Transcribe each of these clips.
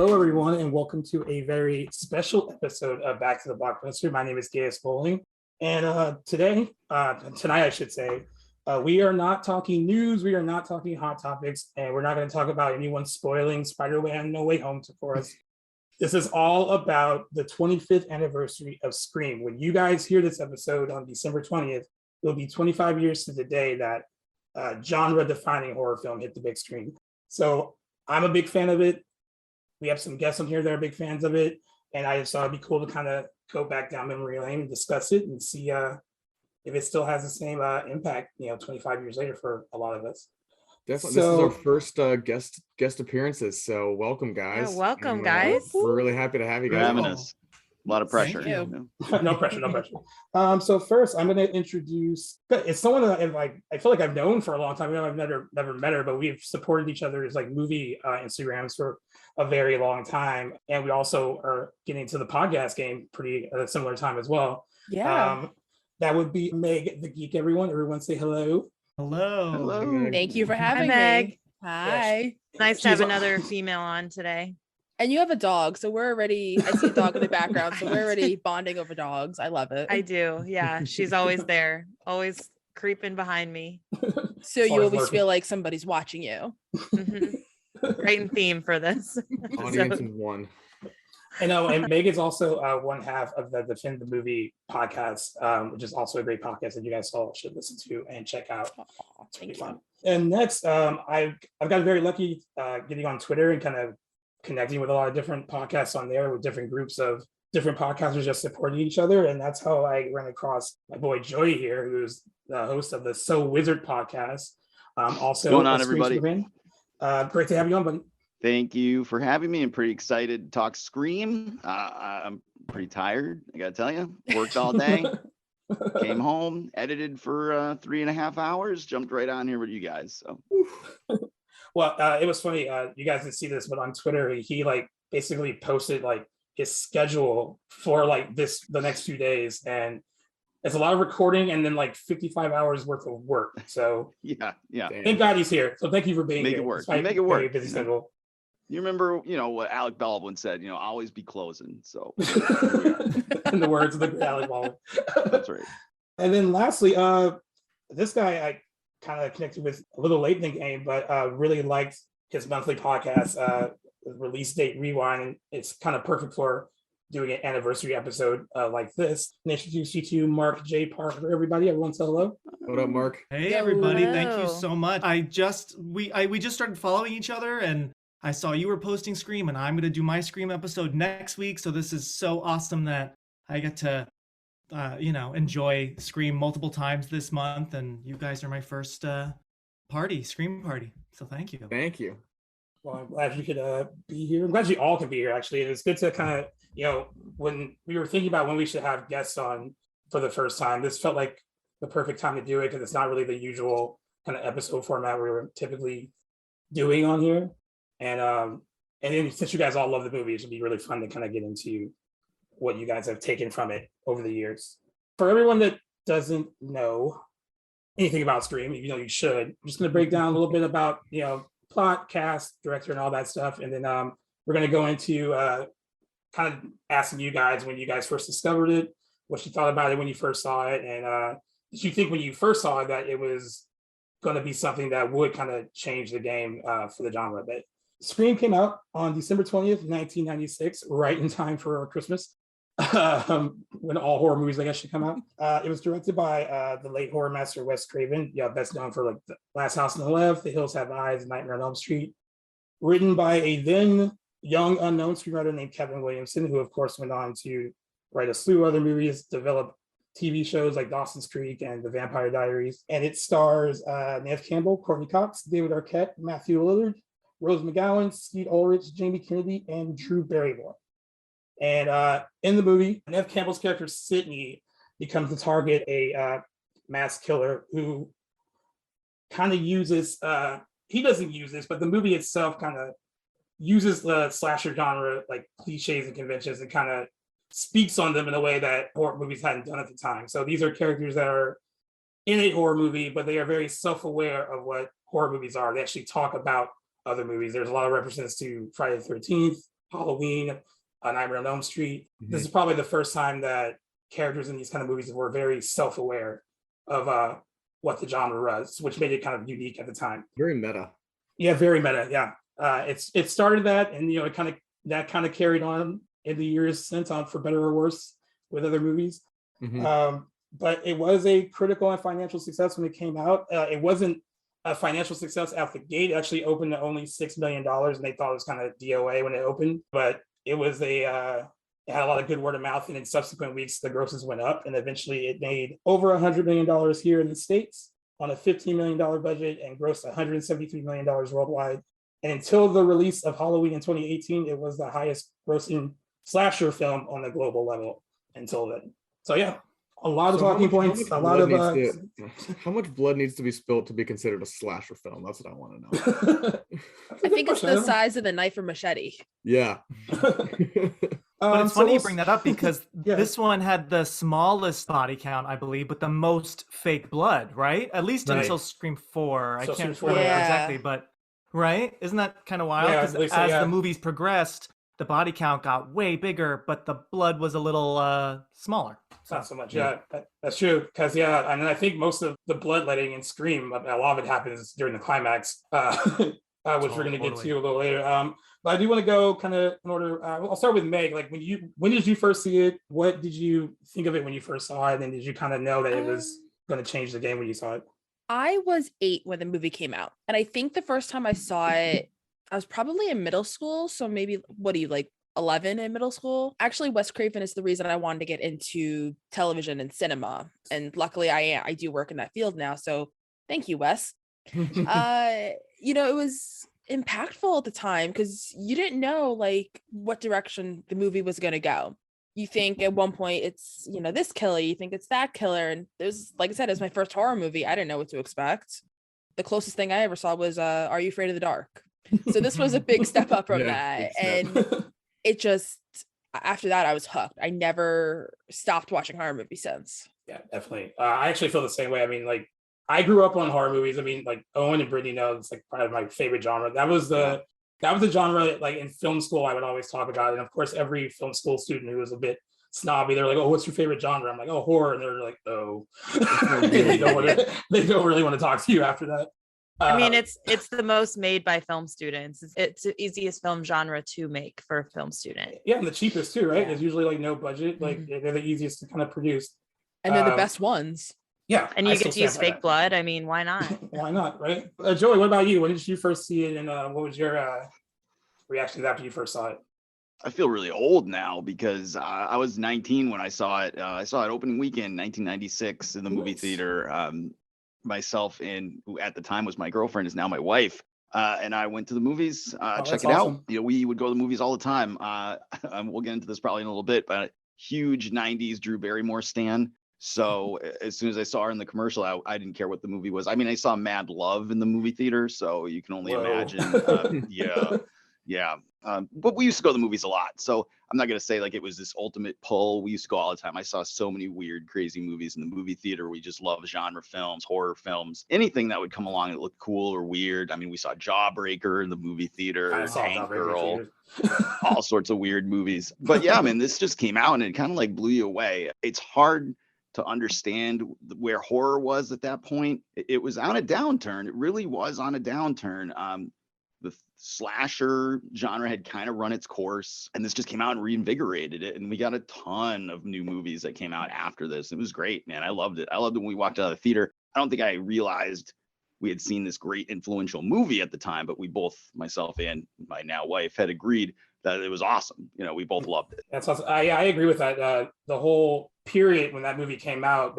Hello, everyone, and welcome to a very special episode of Back to the Blockbuster. My name is Gaius Bowling, and tonight, I should say, we are not talking news, we are not talking hot topics, and we're not going to talk about anyone spoiling Spider-Man No Way Home for us. This is all about the 25th anniversary of Scream. When you guys hear this episode on December 20th, it'll be 25 years to the day that genre-defining horror film hit the big screen. So I'm a big fan of it. We have some guests on here that are big fans of it, and I just thought it'd be cool to kind of go back down memory lane and discuss it and see if it still has the same impact, 25 years later for a lot of us. Definitely. So, this is our first guest appearances. So welcome, guys. Yeah, welcome, guys. We're really happy to have you guys. Having us. A lot of pressure. No pressure. So first, I'm going to introduce. It's someone that I feel like I've known for a long time. I've never met her, but we've supported each other's movie Instagrams for a very long time, and we also are getting to the podcast game pretty at a similar time as well. Yeah. That would be Meg The Geek. Everyone say hello. Hello. Thank you for having Meg. me. Hi. Nice to have another female on today. And you have a dog, so we're already, I see a dog in the background, so we're already bonding over dogs. I love it. I do. Yeah. She's always there, always creeping behind me. So you always feel like somebody's watching you. Mm-hmm. Great in theme for this. Audience in one. And Meg is also one half of the Defend the Movie podcast, which is also a great podcast that you guys all should listen to and check out. It's really fun. And next, I've got very lucky getting on Twitter and kind of connecting with a lot of different podcasts on there with different groups of different podcasters just supporting each other. And that's how I ran across my boy Joey here, who's the host of the So Wizard podcast. Also, what's going on, everybody? Great to have you on, buddy. Thank you for having me. I'm pretty excited to talk Scream. I'm pretty tired, I gotta tell you. Worked all day, came home, edited for 3.5 hours, jumped right on here with you guys. So, well, it was funny. You guys didn't see this, but on Twitter, he basically posted his schedule for the next few days, and it's a lot of recording and then 55 hours worth of work. So yeah. Thank God he's here. So thank you for being here. Make it work. Very busy schedule. You remember, what Alec Baldwin said, always be closing. So in the words of the great Alec Baldwin. That's right. And then lastly, this guy I kind of connected with a little late in the game, but really liked his monthly podcast, Release Date Rewind. And it's kind of perfect for doing an anniversary episode like this. And introduce you to Mark J. Parker. Everyone say hello. What up, Mark? Hey, everybody. Thank you so much. We just started following each other, and I saw you were posting Scream, and I'm going to do my Scream episode next week. So this is so awesome that I get to, enjoy Scream multiple times this month. And you guys are my first Scream party. So thank you. Thank you. Well, I'm glad you could be here. I'm glad you all can be here, actually. It's good to kind of, when we were thinking about when we should have guests on for the first time, this felt like the perfect time to do it because it's not really the usual kind of episode format we were typically doing on here. And then since you guys all love the movie, it should be really fun to kind of get into what you guys have taken from it over the years. For everyone that doesn't know anything about Scream, even though you should, I'm just going to break down a little bit about, plot, cast, director, and all that stuff. And then we're going to go into kind of asking you guys when you guys first discovered it, what you thought about it when you first saw it, and did you think when you first saw it that it was going to be something that would kind of change the game for the genre a bit? Scream came out on December 20th, 1996, right in time for Christmas, when all horror movies, I guess, should come out. It was directed by the late horror master Wes Craven, best known for The Last House on the Left, The Hills Have Eyes, Nightmare on Elm Street. Written by a then young unknown screenwriter named Kevin Williamson, who of course went on to write a slew of other movies, develop TV shows like Dawson's Creek and The Vampire Diaries. And it stars Neve Campbell, Courtney Cox, David Arquette, Matthew Lillard, Rose McGowan, Skeet Ulrich, Jamie Kennedy, and Drew Barrymore. And in the movie, Neve Campbell's character Sydney becomes to target a mass killer who kind of uses, he doesn't use this, but the movie itself kind of uses the slasher genre, cliches and conventions, and kind of speaks on them in a way that horror movies hadn't done at the time. So these are characters that are in a horror movie, but they are very self-aware of what horror movies are. They actually talk about other movies. There's a lot of references to Friday the 13th, Halloween, Nightmare on Elm Street. This Mhm. is probably the first time that characters in these kind of movies were very self-aware of what the genre was, which made it kind of unique at the time. Very meta. Yeah, very meta. Yeah, it started that, and it kind of carried on in the years since, on for better or worse, with other movies. Mhm. But it was a critical and financial success when it came out. It wasn't a financial success out the gate. It actually opened to only $6 million, and they thought it was kind of DOA when it opened. But it was it had a lot of good word of mouth, and in subsequent weeks, the grosses went up, and eventually it made over $100 million here in the States on a $15 million budget and grossed $173 million worldwide. And until the release of Halloween in 2018, it was the highest grossing slasher film on the global level until then. So yeah, a lot of So talking points, a lot of how much blood needs to be spilled to be considered a slasher film? That's what I want to know. I think it's the size of the knife or machete. Yeah. But it's funny you bring that up because Yeah. this one had the smallest body count, I believe, but the most fake blood, right? At least Right. until Scream 4. I So can't Scream 4, remember yeah. exactly, but right? Isn't that kind of wild? Yeah, Because they say, as yeah. the movies progressed, the body count got way bigger, but the blood was a little smaller. Not so much. Yeah, that's true. Because and I think most of the bloodletting in Scream, a lot of it happens during the climax, which we're going to get Totally. to a little later. But I do want to go kind of in order. I'll start with Meg. Like, when did you first see it? What did you think of it when you first saw it? And did you kind of know that it was going to change the game when you saw it? I was 8 when the movie came out. And I think the first time I saw it, I was probably in middle school. So maybe, what are you, like 11 in middle school? Actually, Wes Craven is the reason I wanted to get into television and cinema. And luckily I do work in that field now. So thank you, Wes. It was impactful at the time because you didn't know like what direction the movie was going to go. You think at one point it's this killer, you think it's that killer, and there's, like I said, it's my first horror movie. I didn't know what to expect. The closest thing I ever saw was Are You Afraid of the Dark? So this was a big step up from that. And it just, after that, I was hooked. I never stopped watching horror movies since. Yeah, definitely. I actually feel the same way. I mean, like, I grew up on horror movies. I mean, like, Owen and Brittany know it's like probably my favorite genre. That was the genre that, like, in film school I would always talk about. And of course, every film school student who was a bit snobby, they're like, "Oh, what's your favorite genre?" I'm like, "Oh, horror." And they're like, "Oh." they don't really want to talk to you after that. I mean, it's the most made by film students. It's the easiest film genre to make for a film student. Yeah, and the cheapest too, right? Yeah. There's usually like no budget. Like, they're the easiest to kind of produce. And they're the best ones. Yeah, And I you still get to use stand by fake that. blood. I mean, why not? Why not, right? Joey, what about you? When did you first see it, and what was your reactions after you first saw it? I feel really old now because I was 19 when I saw it. I saw it opening weekend, 1996, in the movie Nice. theater. Myself and who at the time was my girlfriend is now my wife. And I went to the movies, that's check it out. awesome. We would go to the movies all the time. We'll get into this probably in a little bit, but huge 90s Drew Barrymore stan. So as soon as I saw her in the commercial, I didn't care what the movie was. I mean, I saw Mad Love in the movie theater, so you can only Whoa. imagine. Yeah. But we used to go to the movies a lot. So I'm not going to say like it was this ultimate pull. We used to go all the time. I saw so many weird, crazy movies in the movie theater. We just love genre films, horror films, anything that would come along that looked cool or weird. I mean, we saw Jawbreaker in the movie theater, I saw Tank Jawbreaker Girl, theaters. all sorts of weird movies. But yeah, man, this just came out and it kind of like blew you away. It's hard to understand where horror was at that point. It was on a downturn. It really was on a downturn. The slasher genre had kind of run its course, and this just came out and reinvigorated it. And we got a ton of new movies that came out after this. It was great, man. I loved it. I loved it when we walked out of the theater. I don't think I realized we had seen this great influential movie at the time, but we both, myself and my now wife, had agreed that it was awesome. We both loved it. That's awesome. I agree with that. The whole period when that movie came out,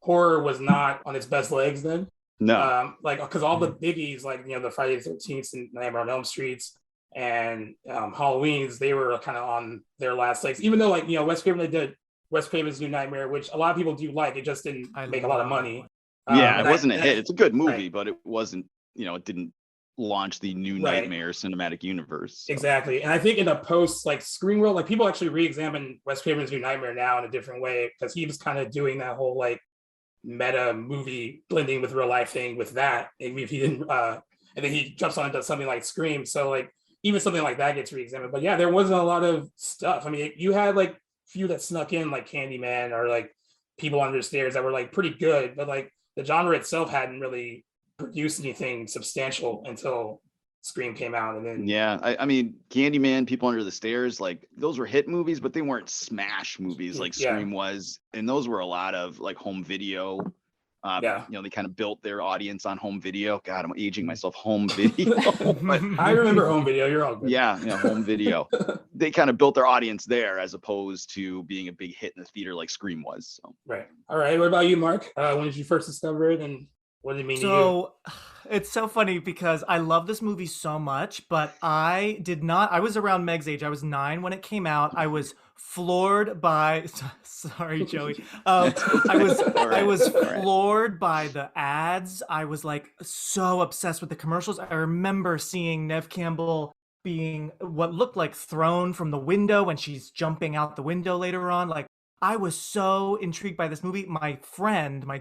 horror was not on its best legs then. No. Because all the biggies, like, the Friday the 13th and Nightmare on Elm Streets and Halloween's, they were kind of on their last legs. Even though, like, Wes Craven did Wes Craven's New Nightmare, which a lot of people do like. It just didn't make a lot of money. Yeah, it wasn't a hit. It's a good movie, right. but it wasn't, it didn't launch the New Right. Nightmare cinematic universe. So. Exactly. And I think in the post, like, Screen World, like, people actually re-examine Wes Craven's New Nightmare now in a different way, because he was kind of doing that whole, like, meta movie blending with real life thing with that. And if he didn't, and then he jumps on into something like Scream. So, like, even something like that gets re-examined. But yeah, there wasn't a lot of stuff. I mean, you had like few that snuck in, like Candyman or like People Under the Stairs, that were like pretty good, but like the genre itself hadn't really produced anything substantial until Scream came out. And then Yeah, I mean, Candyman, People Under the Stairs, like those were hit movies, but they weren't smash movies like Yeah. Scream was. And those were a lot of like home video. Yeah. You know, they kind of built their audience on home video. God, I'm aging myself. Home video. But I remember home video. You're all good. yeah, home video. They kind of built their audience there as opposed to being a big hit in the theater like Scream was. So. Right. All right. What about you, Mark? When did you first discover it, and what did it mean to you? So it's so funny because I love this movie so much, but I was around Meg's age. I was 9 when it came out. I was floored by, sorry, Joey. I was floored by the ads. I was like so obsessed with the commercials. I remember seeing Neve Campbell being what looked like thrown from the window when she's jumping out the window later on. Like, I was so intrigued by this movie. My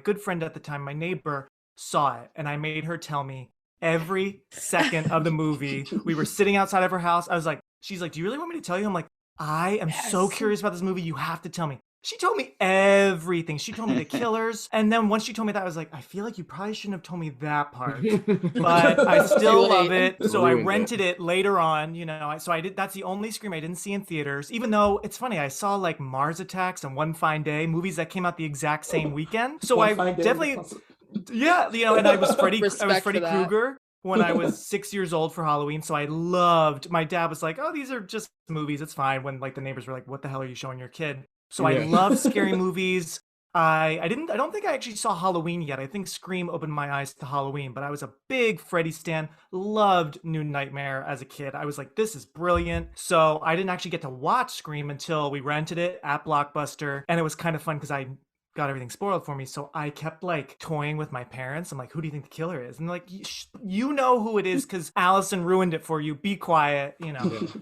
good friend at the time, my neighbor, saw it, and I made her tell me every second of the movie. We were sitting outside of her house. She's like, do you really want me to tell you? I'm like, I am so curious about this movie. You have to tell me. She told me everything. She told me the killers. And then once she told me that, I was like, I feel like you probably shouldn't have told me that part. But I still love it. So I rented it later on, that's the only Scream I didn't see in theaters. Even though it's funny, I saw like Mars Attacks and One Fine Day, movies that came out the exact same weekend. So I definitely, and I was Freddy Krueger when I was 6 years old for Halloween. So I loved, my dad was like, oh, these are just movies. It's fine. When like the neighbors were like, what the hell are you showing your kid? So I love scary movies. I don't think I actually saw Halloween yet. I think Scream opened my eyes to Halloween, but I was a big Freddy stan. Loved New Nightmare as a kid. I was like, this is brilliant. So I didn't actually get to watch Scream until we rented it at Blockbuster. And it was kind of fun because I got everything spoiled for me. So I kept like toying with my parents. I'm like, who do you think the killer is? And they're like, you know who it is because Allison ruined it for you. Be quiet,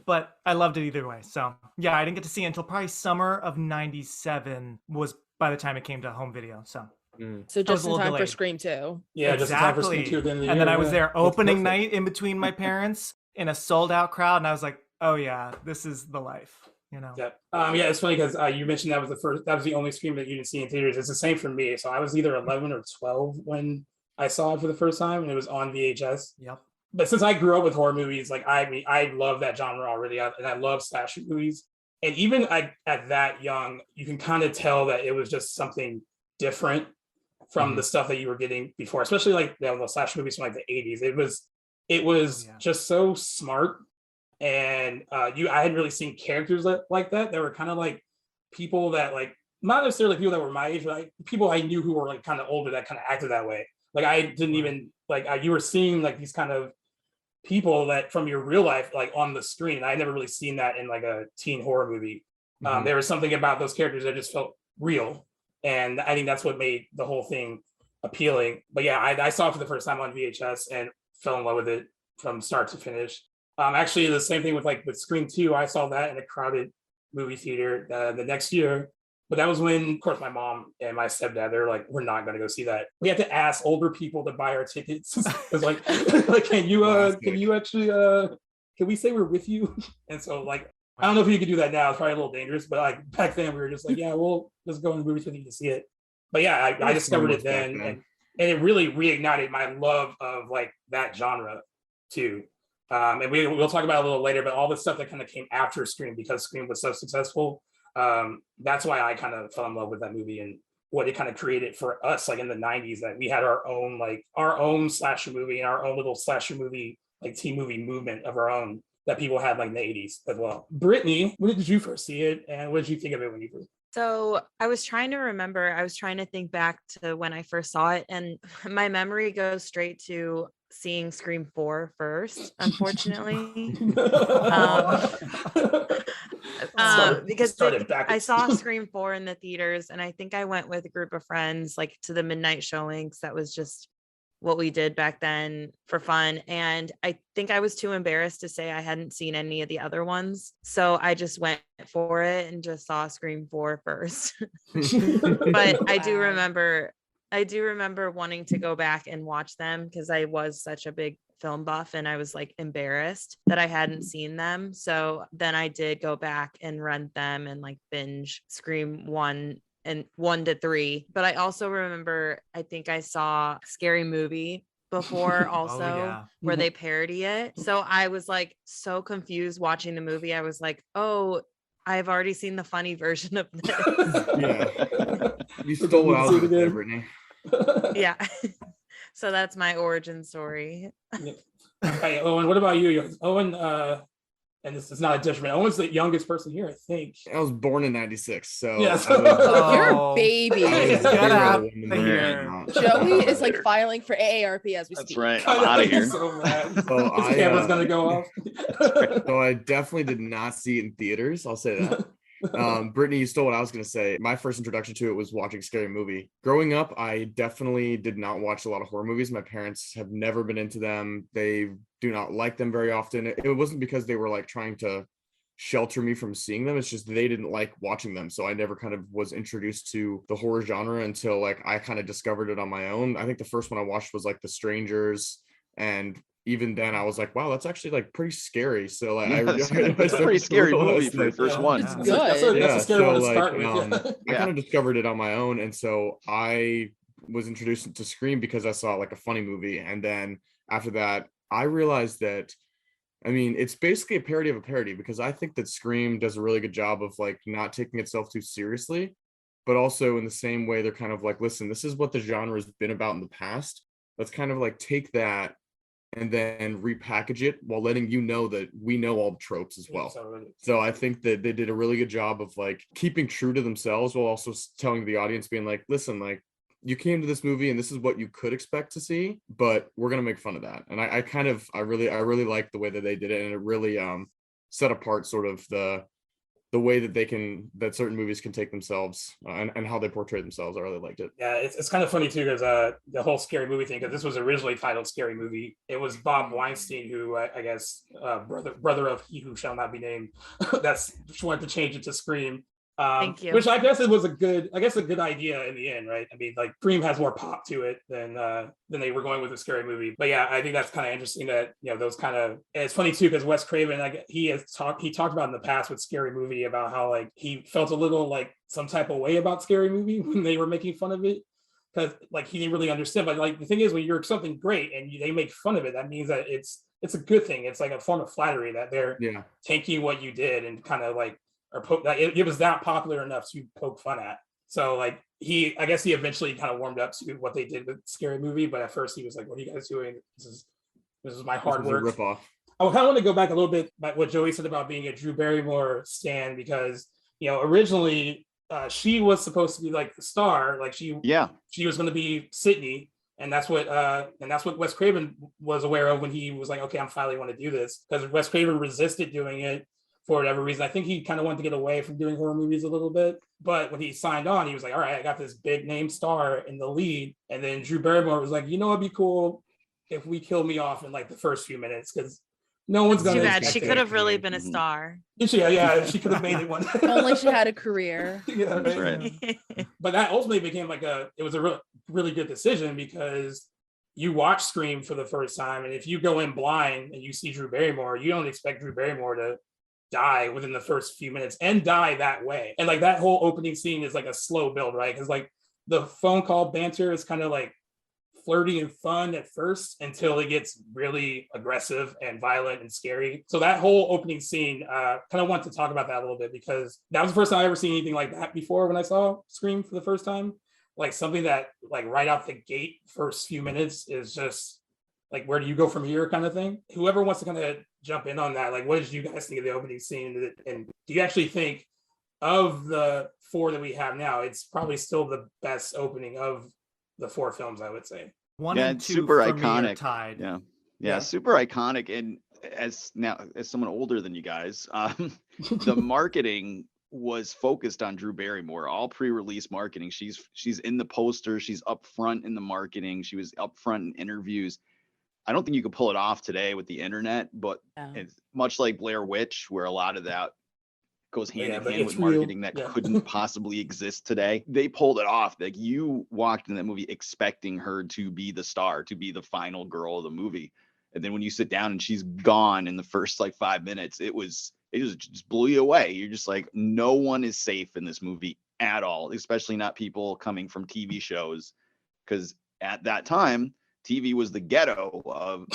But I loved it either way. So yeah, I didn't get to see it until probably summer of 97 was by the time it came to home video. So just in time for Scream 2. Yeah, exactly. just in time for Scream 2. And then I was there opening night in between my parents in a sold out crowd. And I was like, oh yeah, this is the life. Yeah, it's funny because you mentioned that was the only Scream that you didn't see in theaters. It's the same for me. So I was either 11 or 12 when I saw it for the first time, and it was on VHS. Yep. But since I grew up with horror movies, like I love that genre already, and I love slasher movies. And even at that young, you can kind of tell that it was just something different from the stuff that you were getting before, especially like the slasher movies from like the 80s. It was just so smart. And I hadn't really seen characters like that. They were kind of like people that like, not necessarily people that were my age, but like people I knew who were like kind of older that kind of acted that way. Like I didn't even like you were seeing like these kind of people that from your real life like on the screen. I had never really seen that in like a teen horror movie. There was something about those characters that just felt real, and I think that's what made the whole thing appealing. But yeah, I saw it for the first time on VHS and fell in love with it from start to finish. Actually, the same thing with Scream 2. I saw that in a crowded movie theater the next year. But that was when, of course, my mom and my stepdad, they're like, we're not going to go see that. We had to ask older people to buy our tickets. It's like can you actually, can we say we're with you? And so like, I don't know if you could do that now. It's probably a little dangerous, but like back then we were just like, yeah, we'll just go in the movie with you to see it. But yeah, I discovered it then. And it really reignited my love of like that genre too. And we'll talk about it a little later, but all the stuff that kind of came after Scream, because Scream was so successful, that's why I kind of fell in love with that movie and what it kind of created for us, like in the 90s, that we had our own slasher movie and our own little slasher movie, like teen movie movement of our own that people had like in the 80s as well. Brittany, when did you first see it, and what did you think of it when you first? So I was trying to think back to when I first saw it, and my memory goes straight to seeing Scream 4 first, unfortunately. Because I saw Scream 4 in the theaters, and I think I went with a group of friends like to the midnight showings. That was just what we did back then for fun. And I think I was too embarrassed to say I hadn't seen any of the other ones. So I just went for it and just saw Scream 4 first. But I do remember wanting to go back and watch them because I was such a big film buff and I was like embarrassed that I hadn't seen them. So then I did go back and rent them and like binge Scream 1 and 1 to 3. But I also remember, I think I saw Scary Movie before also where they parody it. So I was like so confused watching the movie. I was like, oh, I've already seen the funny version of this. Yeah. You stole what I was gonna say, Brittany. Yeah. So that's my origin story. Hey, Owen, what about you? Owen, and this is not a judgment. Owen's the youngest person here, I think. I was born in 96, so yeah, you're a baby. Joey is like filing for AARP as we speak. That's right. I'm out of here. So His camera's gonna go off. So I definitely did not see it in theaters. I'll say that. Brittany, you stole what I was going to say. My first introduction to it was watching Scary Movie. Growing up, I definitely did not watch a lot of horror movies. My parents have never been into them. They do not like them very often. It wasn't because they were like trying to shelter me from seeing them. It's just they didn't like watching them. So I never kind of was introduced to the horror genre until like I kind of discovered it on my own. I think the first one I watched was like The Strangers, and even then I was like, wow, that's actually like pretty scary. So like it's a pretty scary movie for the first one. It's good. That's a scary one to start with. I kind of discovered it on my own, and so I was introduced to Scream because I saw like a funny movie, and then after that I realized that, I mean, it's basically a parody of a parody, because I think that Scream does a really good job of like not taking itself too seriously, but also in the same way they're kind of like, listen, this is what the genre has been about in the past. Let's kind of like take that and then repackage it while letting you know that we know all the tropes as well. So I think that they did a really good job of like keeping true to themselves while also telling the audience, being like, listen, like you came to this movie and this is what you could expect to see, but we're going to make fun of that. And I really like the way that they did it. And it really set apart sort of the way that certain movies can take themselves and how they portray themselves. I really liked it. Yeah, it's kind of funny too, because the whole Scary Movie thing, because this was originally titled Scary Movie. It was Bob Weinstein, who I guess brother of He Who Shall Not Be Named, that's wanted to change it to Scream. Thank you. Which I guess it was a good idea in the end, right? I mean, like Scream has more pop to it than they were going with a Scary Movie. But yeah, I think that's kind of interesting that, you know, those kind of, and it's funny too, because Wes Craven, like he talked about in the past with Scary Movie about how like he felt a little like some type of way about Scary Movie when they were making fun of it, because like he didn't really understand. But like the thing is, when you're something great and they make fun of it, that means that it's a good thing. It's like a form of flattery that they're taking what you did and kind of like, or it was that popular enough to poke fun at. So like I guess he eventually kind of warmed up to what they did with Scary Movie, but at first he was like, what are you guys doing? This is my hard work. Rip off. I kind of want to go back a little bit about what Joey said about being a Drew Barrymore stan, because, you know, originally she was supposed to be like the star, like she was going to be Sydney. And that's what Wes Craven was aware of when he was like, okay, I finally want to do this, because Wes Craven resisted doing it for whatever reason. I think he kind of wanted to get away from doing horror movies a little bit. But when he signed on, he was like, all right, I got this big name star in the lead. And then Drew Barrymore was like, you know, it'd be cool if we kill me off in like the first few minutes, because no one's going to. Too bad. She could have really been a star. Yeah, she could have made it one. Only she had a career. Yeah, that's right. But that ultimately became like it was a really good decision, because you watch Scream for the first time, and if you go in blind and you see Drew Barrymore, you don't expect Drew Barrymore to die within the first few minutes and die that way. And like that whole opening scene is like a slow build, right? Because like the phone call banter is kind of like flirty and fun at first until it gets really aggressive and violent and scary. So that whole opening scene, kind of want to talk about that a little bit, because that was the first time I ever seen anything like that before. When I saw Scream for the first time, like something that like right out the gate, first few minutes is just like, where do you go from here kind of thing. Whoever wants to kind of jump in on that, like what did you guys think of the opening scene, and do you actually think of the 4 that we have now, it's probably still the best opening of the 4 films, I would say? 1 and 2 super for iconic. me are tied. Yeah, super iconic. And as someone older than you guys, the marketing was focused on Drew Barrymore. All pre-release marketing, she's in the poster, she's up front in the marketing, she was up front in interviews. I don't think you could pull it off today with the internet, but it's much like Blair Witch, where a lot of that goes hand in hand with marketing that couldn't possibly exist today. They pulled it off. Like, you walked in that movie expecting her to be the star, to be the final girl of the movie. And then when you sit down and she's gone in the first like 5 minutes, it just blew you away. You're just like, no one is safe in this movie at all, especially not people coming from TV shows. Because at that time, TV was the ghetto of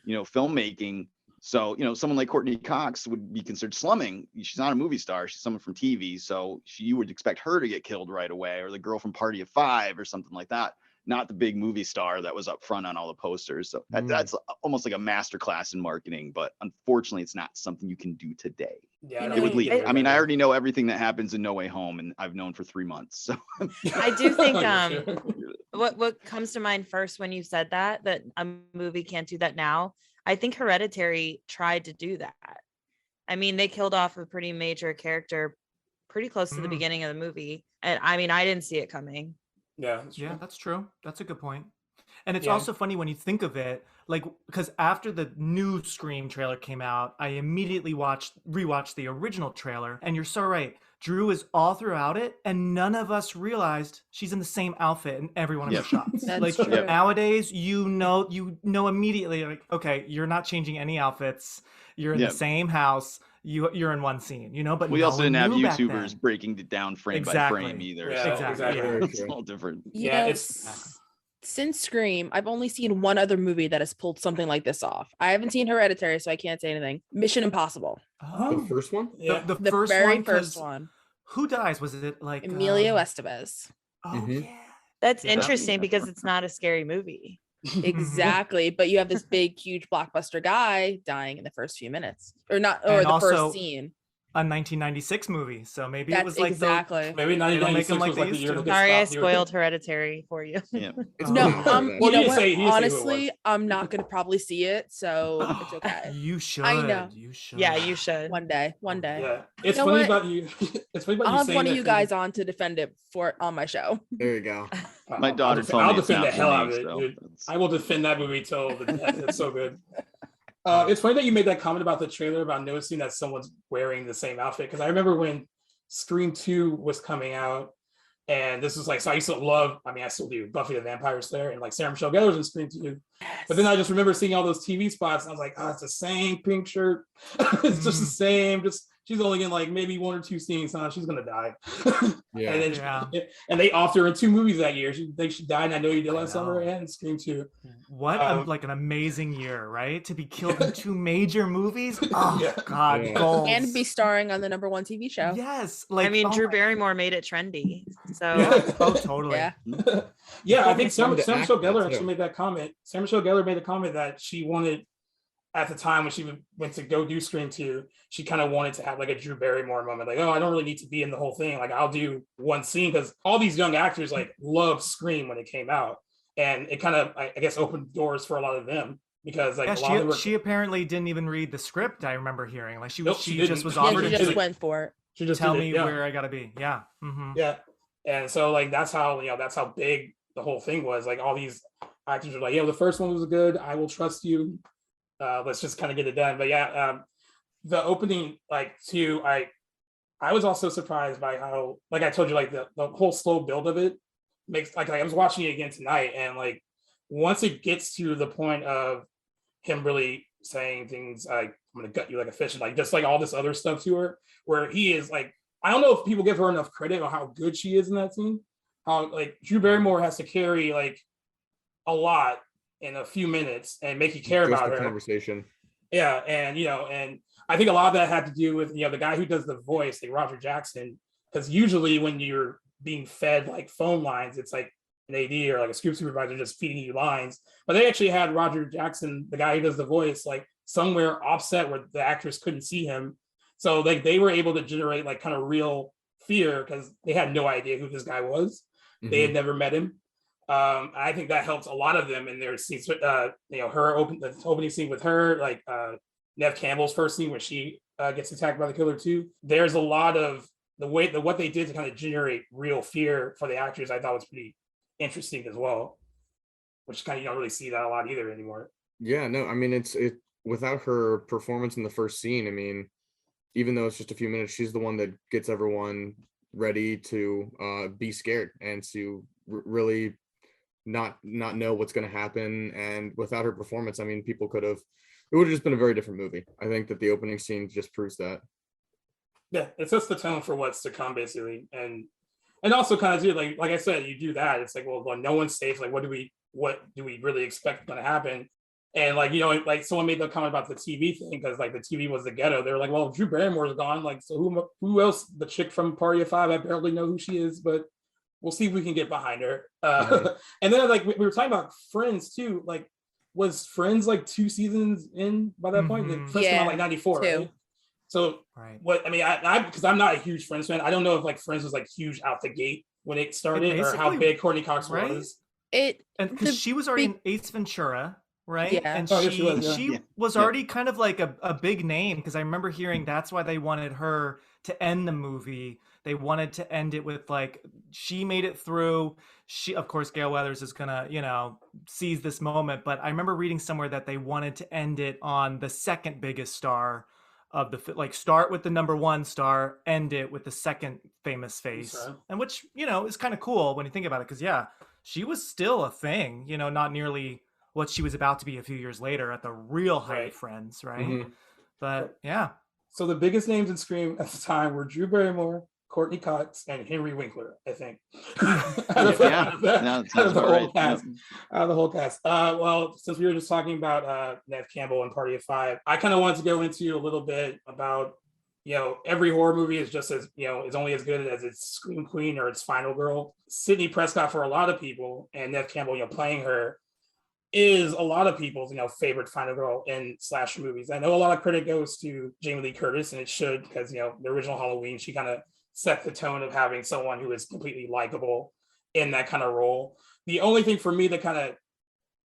filmmaking. So, someone like Courtney Cox would be considered slumming. She's not a movie star. She's someone from TV. So you would expect her to get killed right away, or the girl from Party of Five or something like that. Not the big movie star that was up front on all the posters. So that's almost like a masterclass in marketing, but unfortunately it's not something you can do today. Yeah, It would leave. I mean, I already know everything that happens in No Way Home, and I've known for 3 months. So I do think what comes to mind first when you said that a movie can't do that now, I think Hereditary tried to do that. I mean, they killed off a pretty major character pretty close to the beginning of the movie. And I mean, I didn't see it coming. Yeah, that's true. That's a good point. And it's also funny when you think of it, like, because after the new Scream trailer came out, I immediately rewatched the original trailer. And you're so right. Drew is all throughout it, and none of us realized she's in the same outfit in every one of her shots. That's like true. Nowadays, you know immediately, like, okay, you're not changing any outfits. You're in the same house. You're in one scene, but we also didn't have YouTubers breaking it down frame by frame either. Yeah, so exactly. It's all different. Yeah, since Scream, I've only seen one other movie that has pulled something like this off. I haven't seen Hereditary, so I can't say anything. Mission Impossible. The first one? Yeah. The very first one. Who dies? Was it like Emilio Estevez? Oh yeah. That's interesting because it's not a scary movie. Exactly, but you have this big, huge blockbuster guy dying in the first few minutes, or not, or the first scene. A 1996 movie, so maybe it was like exactly. Maybe 1996 was like the year. Sorry, I spoiled Hereditary for you. Yeah. No, Well, you know you what? say who it Honestly, was. I'm not gonna probably see it, so it's okay. You should. I know. You should. Yeah, you should. One day. Yeah, it's You know funny what? about you. It's funny about I'll you have saying one of that you thing. guys on to defend it on my show. There you go. My daughter told me I'll defend the it's hell not out of for it, me, dude. so I will defend that movie till the death. It's so good. It's funny that you made that comment about the trailer about noticing that someone's wearing the same outfit, because I remember when Scream 2 was coming out, and this was like, so I used to love, I mean, I still do, Buffy the Vampire Slayer, and like Sarah Michelle Gellar's in Scream 2. But then I just remember seeing all those TV spots, and I was like, oh, it's the same pink shirt. It's just the same. Just she's only in like maybe 1 or 2 scenes. She's gonna die. Yeah. And they offed her in 2 movies that year. She died, and I Know You Did Last Summer, and Scream 2. What like an amazing year, right? To be killed in 2 major movies. Oh God, goals. And be starring on the #1 TV show. Yes, like I mean, Drew Barrymore made it trendy. So oh, totally. Yeah, I think Sarah Michelle Gellar actually made that comment. Sarah Michelle Gellar made a comment that she wanted, at the time when she went to go do Scream 2, she kind of wanted to have like a Drew Barrymore moment. Like, oh, I don't really need to be in the whole thing. Like, I'll do one scene, because all these young actors like loved Scream when it came out. And it kind of, I guess, opened doors for a lot of them, because like she apparently didn't even read the script. I remember hearing like she just was Yeah, offered. she just went for it. She just tell me where I gotta be. Yeah. Mm-hmm. Yeah. And so like that's how big the whole thing was. Like all these actors are like, yeah, the first one was good. I will trust you. Let's just kind of get it done. But yeah, the opening like too, I was also surprised by how, like I told you, like the whole slow build of it makes like I was watching it again tonight, and like once it gets to the point of him really saying things like, I'm gonna gut you like a fish, and like just like all this other stuff to her, where he is like, I don't know if people give her enough credit on how good she is in that scene. How like Drew Barrymore has to carry like a lot in a few minutes and make you care about her conversation. Yeah, and and I think a lot of that had to do with the guy who does the voice, like Roger Jackson, because usually when you're being fed like phone lines, it's like an AD or like a script supervisor just feeding you lines. But they actually had Roger Jackson, the guy who does the voice, like somewhere offset where the actress couldn't see him. So like they were able to generate like kind of real fear because they had no idea who this guy was. Mm-hmm. They had never met him. I think that helps a lot of them in their scenes. The opening scene with her, like Neve Campbell's first scene where she gets attacked by the killer too. There's a lot of what they did to kind of generate real fear for the actors. I thought was pretty interesting as well, which kind of you don't really see that a lot either anymore. Yeah, no, I mean it without her performance in the first scene. I mean, even though it's just a few minutes, she's the one that gets everyone ready to be scared and to really not know what's going to happen. And without her performance, I mean, it would have just been a very different movie. I think that the opening scene just proves that. Yeah, it sets the tone for what's to come, basically. And also kind of do like I said, you do that. It's like, well, no one's safe. Like, what do we really expect going to happen? And like, like someone made the comment about the TV thing, because like the TV was the ghetto. They were like, well, Drew Barrymore's gone. Like, so who else? The chick from Party of Five, I barely know who she is, but we'll see if we can get behind her. And then like we were talking about Friends too. Like, was Friends like 2 seasons in by that point? The first came out like 94, right? So what I mean, I because I'm not a huge Friends fan. I don't know if like Friends was like huge out the gate when it started, or how big Courtney Cox was. Because she was already in Ace Ventura, right? Yeah. And she was already kind of like a big name, because I remember hearing that's why they wanted her to end the movie. They wanted to end it with like, she made it through. She, of course, Gail Weathers is gonna, seize this moment. But I remember reading somewhere that they wanted to end it on the second biggest star of the, like, start with the number 1 star, end it with the second famous face. And which, is kind of cool when you think about it, because she was still a thing, not nearly what she was about to be a few years later at the real height of Friends, right? Mm-hmm. But yeah. So the biggest names in Scream at the time were Drew Barrymore, Courtney Cox, and Henry Winkler, I think. Out of the whole cast. Well, since we were just talking about Neve Campbell and Party of Five, I kind of wanted to go into a little bit about, every horror movie is just as, is only as good as its scream queen or its final girl. Sidney Prescott, for a lot of people, and Neve Campbell, playing her, is a lot of people's, favorite final girl in slasher movies. I know a lot of credit goes to Jamie Lee Curtis, and it should, because, the original Halloween, she kind of set the tone of having someone who is completely likable in that kind of role. The only thing for me that kind of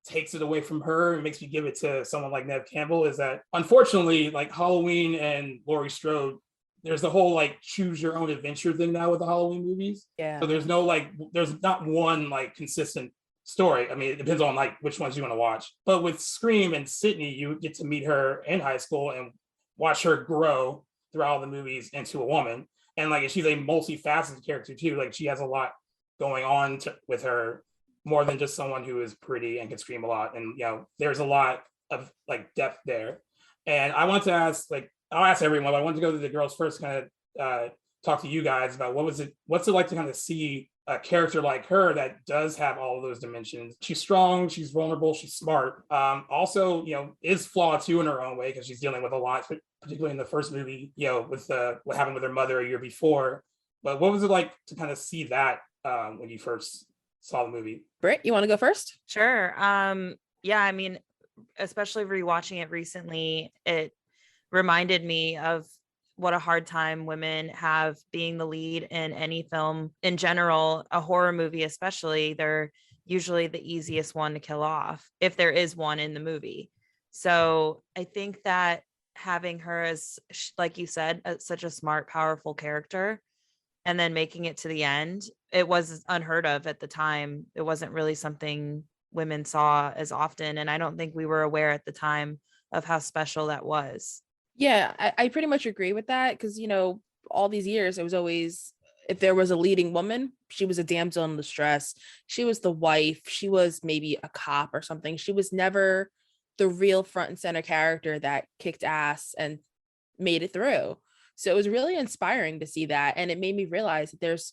takes it away from her and makes me give it to someone like Neve Campbell is that, unfortunately, like Halloween and Laurie Strode, there's the whole like choose your own adventure thing now with the Halloween movies. Yeah. So there's not one like consistent story. I mean, it depends on like which ones you want to watch. But with Scream and Sydney, you get to meet her in high school and watch her grow throughout all the movies into a woman. And like, she's a multifaceted character too. Like, she has a lot going on with her, more than just someone who is pretty and can scream a lot. And there's a lot of like depth there. And I want to ask, like, I'll ask everyone, but I want to go to the girls first, kind of talk to you guys about what's it like to kind of see a character like her that does have all of those dimensions. She's strong, she's vulnerable, she's smart. Also, is flawed too in her own way, because she's dealing with a lot, particularly in the first movie, with what happened with her mother a year before. But what was it like to kind of see that when you first saw the movie? Britt, you want to go first? Sure. Yeah, I mean, especially rewatching it recently, it reminded me of what a hard time women have being the lead in any film in general, a horror movie especially. They're usually the easiest one to kill off, if there is one in the movie. So I think that having her as, like you said, such a smart, powerful character, and then making it to the end, it was unheard of at the time. It wasn't really something women saw as often, and I don't think we were aware at the time of how special that was. Yeah, I pretty much agree with that, because all these years it was always, if there was a leading woman, she was a damsel in distress, she was the wife, she was maybe a cop or something. She was never the real front and center character that kicked ass and made it through. So it was really inspiring to see that, and it made me realize that there's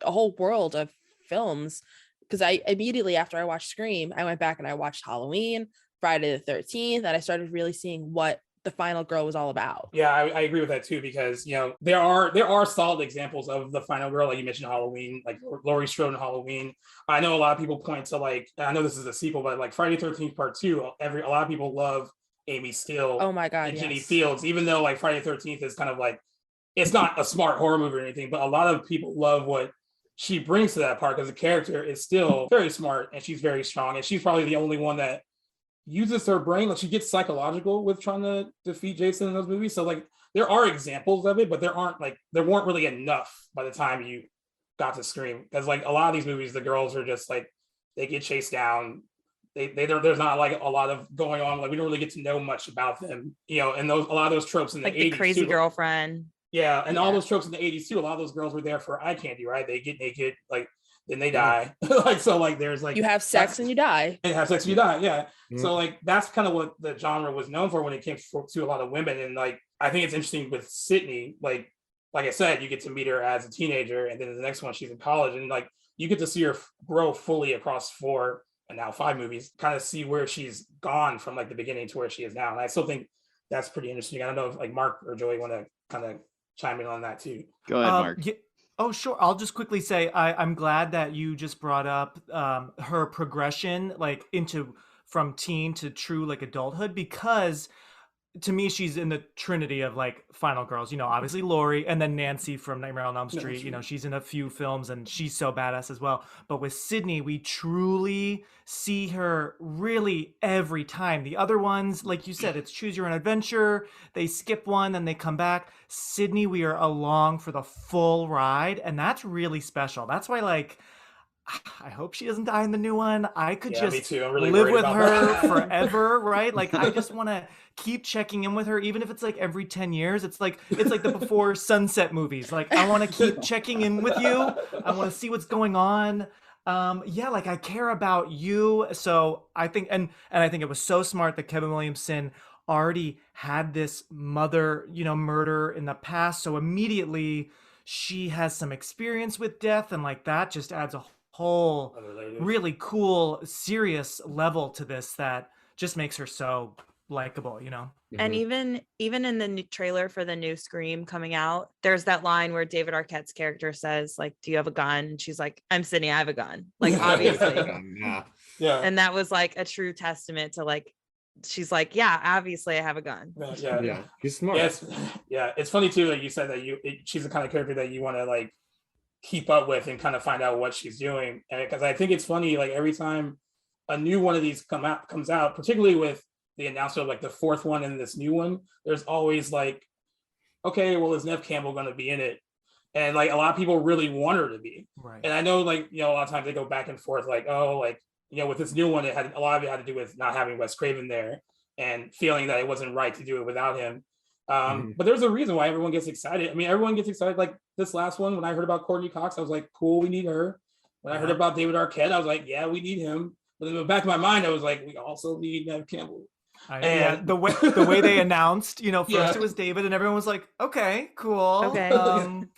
a whole world of films. Because I immediately after I watched Scream, I went back and I watched Halloween, Friday the 13th, and I started really seeing what the final girl was all about. Yeah, I agree with that too, because there are solid examples of the final girl, like you mentioned Halloween, like Laurie Strode in Halloween. I know a lot of people point to, like, I know this is a sequel, but like Friday the 13th Part 2, a lot of people love Amy Steele. Oh my god, and yes. Ginny Fields, even though like Friday the 13th is kind of like, it's not a smart horror movie or anything, but a lot of people love what she brings to that part, because the character is still very smart and she's very strong, and she's probably the only one that uses her brain. Like, she gets psychological with trying to defeat Jason in those movies. So like, there are examples of it, but there weren't really enough by the time you got to Scream, because like a lot of these movies, the girls are just like, they get chased down, there's not like a lot of going on, like we don't really get to know much about them, and a lot of those tropes in the 80s, the crazy too, girlfriend. Yeah, and all those tropes in the 80s too, a lot of those girls were there for eye candy, right? They get naked, like then they die. Like, so like there's like you have sex and you die. And have sex and you die. Yeah. Mhm. So like that's kind of what the genre was known for when it came to a lot of women. And like I think it's interesting with Sydney, like I said, you get to meet her as a teenager, and then in the next one she's in college, and like you get to see her grow fully across 4 and now 5 movies, kind of see where she's gone from like the beginning to where she is now. And I still think that's pretty interesting. I don't know if like Mark or Joey want to kind of chime in on that too. Go ahead, Mark. Yeah. Oh, sure. I'll just quickly say I'm glad that you just brought up her progression, like into from teen to true like adulthood, because to me, she's in the trinity of like final girls, you know, obviously Laurie, and then Nancy from Nightmare on Elm Street. You know, she's in a few films and she's so badass as well. But with Sydney, we truly see her really every time. The other ones, like you said, it's choose your own adventure. They skip one, then they come back. Sydney, we are along for the full ride. And that's really special. That's why, like, I hope she doesn't die in the new one. I could just really live with her forever, right? Like I just want to keep checking in with her, even if it's like every 10 years. It's like the Before Sunset movies. Like I want to keep checking in with you. I want to see what's going on. Yeah, like I care about you. So I think, and I think it was so smart that Kevin Williamson already had this mother, you know, murder in the past. So immediately she has some experience with death, and like that just adds a whole really cool, serious level to this that just makes her so likable, you know. And even in the new trailer for the new Scream coming out, there's that line where David Arquette's character says, like, do you have a gun? And she's like, I'm Sydney, I have a gun. Like, obviously. Yeah. And that was like a true testament to like, she's like, yeah, obviously I have a gun. Yeah. He's smart. It's funny too that you said that she's the kind of character that you want to like keep up with and kind of find out what she's doing. And because I think it's funny, like every time a new one of these comes out, particularly with the announcement of like the 4th one and this new one, there's always like, okay, well, is Neve Campbell going to be in it? And like a lot of people really want her to be. Right. And I know, like, you know, a lot of times they go back and forth, like, oh, like, you know, with this new one, a lot of it had to do with not having Wes Craven there and feeling that it wasn't right to do it without him. But there's a reason why everyone gets excited. I mean, everyone gets excited. Like this last one, when I heard about Courtney Cox, I was like, cool, we need her. When I heard about David Arquette, I was like, yeah, we need him. But in the back of my mind, I was like, we also need Neve Campbell. The way they announced, you know, first it was David, and everyone was like, okay, cool. Okay.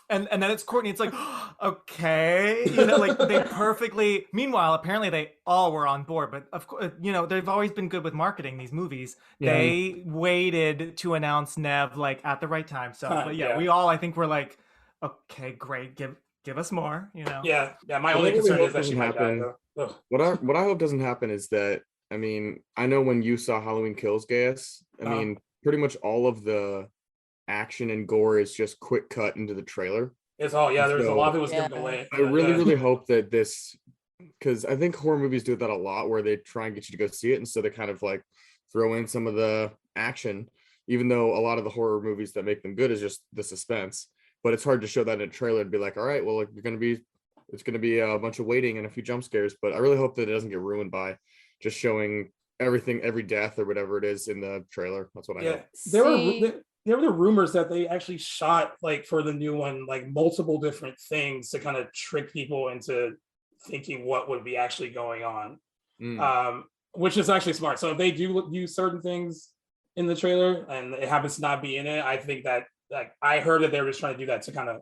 And then it's Courtney. It's like, okay, you know, like they perfectly. Meanwhile, apparently they all were on board, but of course, you know, they've always been good with marketing these movies. Yeah. They waited to announce Neve like at the right time. So, but we all, I think, were like, okay, great, give us more, you know. Yeah. My only concern is that she might die. What I hope doesn't happen is that, I mean, I know when you saw Halloween Kills, Gaius, I mean, pretty much all of the action and gore is just quick cut into the trailer. It's all, there's a lot of it was given away. I really hope that this, because I think horror movies do that a lot, where they try and get you to go see it, and so they kind of like throw in some of the action, even though a lot of the horror movies that make them good is just the suspense. But it's hard to show that in a trailer and be like, all right, well, it's going to be a bunch of waiting and a few jump scares. But I really hope that it doesn't get ruined by just showing everything, every death or whatever it is in the trailer. That's what I hope. There were the rumors that they actually shot, like, for the new one, like multiple different things to kind of trick people into thinking what would be actually going on, which is actually smart. So if they do use certain things in the trailer and it happens to not be in it, I think that, like, I heard that they were just trying to do that to kind of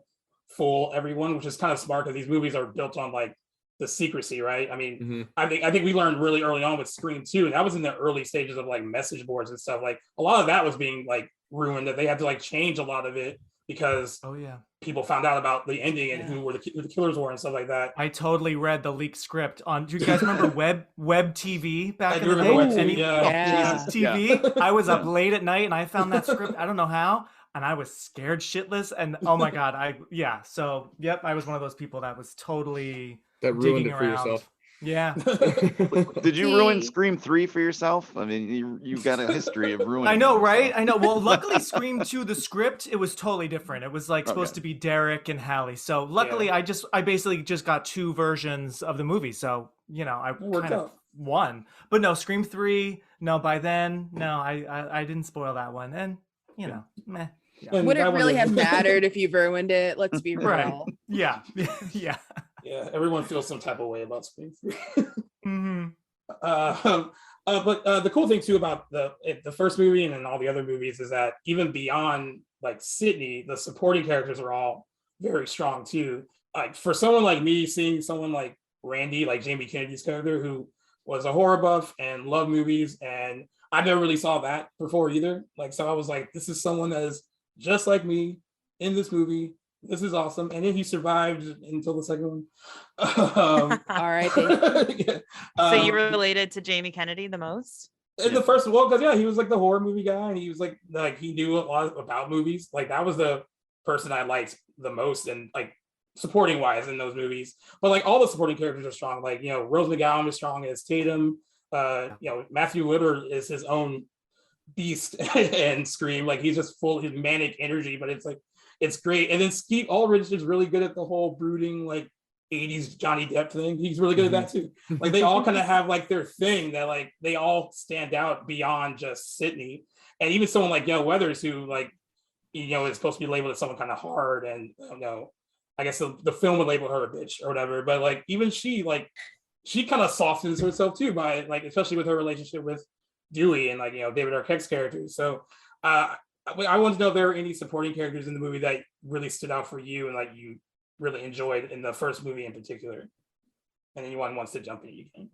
fool everyone, which is kind of smart because these movies are built on like the secrecy, right? I mean, I think we learned really early on with Scream 2, and that was in the early stages of like message boards and stuff. Like a lot of that was being like ruined, that they had to like change a lot of it because people found out about the ending and who the killers were and stuff like that. I totally read the leaked script on. Do you guys remember Web TV back in the day? TV. I was up late at night and I found that script. I don't know how. And I was scared shitless. And oh my God, I was one of those people that was totally that ruined it for around. Yourself. Yeah. Did you ruin Scream 3 for yourself? I mean, you've got a history of ruining. I know, right? I know. Well, luckily Scream 2, the script, it was totally different. It was like supposed to be Derek and Hallie. So luckily I basically just got 2 versions of the movie. So, you know, I kind of won. But no, Scream 3, no, by then, no, I didn't spoil that one. And, you know, meh. Yeah. Would it really have mattered if you ruined it? Let's be real. Right. Yeah. Yeah, everyone feels some type of way about Scream 3. Mm-hmm. But the cool thing too about the first movie and then all the other movies is that even beyond like Sydney, the supporting characters are all very strong too. Like for someone like me, seeing someone like Randy, like Jamie Kennedy's character, who was a horror buff and loved movies, and I never really saw that before either. Like, so I was like, this is someone that is just like me in this movie. This is awesome. And then he survived until the second one. All right. Yeah. So you related to Jamie Kennedy the most? In the first one, because he was like the horror movie guy, and he was like he knew a lot about movies. Like that was the person I liked the most, and like supporting wise in those movies. But like all the supporting characters are strong. Like Rose McGowan is strong as Tatum. Matthew Lillard is his own beast and Scream. Like he's just full of his manic energy, but it's great. And then Skeet Ulrich is really good at the whole brooding like 80s Johnny Depp thing. He's really good at that too. Like they all kind of have like their thing that like they all stand out beyond just Sydney. And even someone like Gail Weathers, who like is supposed to be labeled as someone kind of hard, and I guess the film would label her a bitch or whatever. But like even she kind of softens herself too by like, especially with her relationship with Dewey and like David Arquette's characters. So I want to know if there are any supporting characters in the movie that really stood out for you and like you really enjoyed in the first movie in particular. And anyone wants to jump in, you can.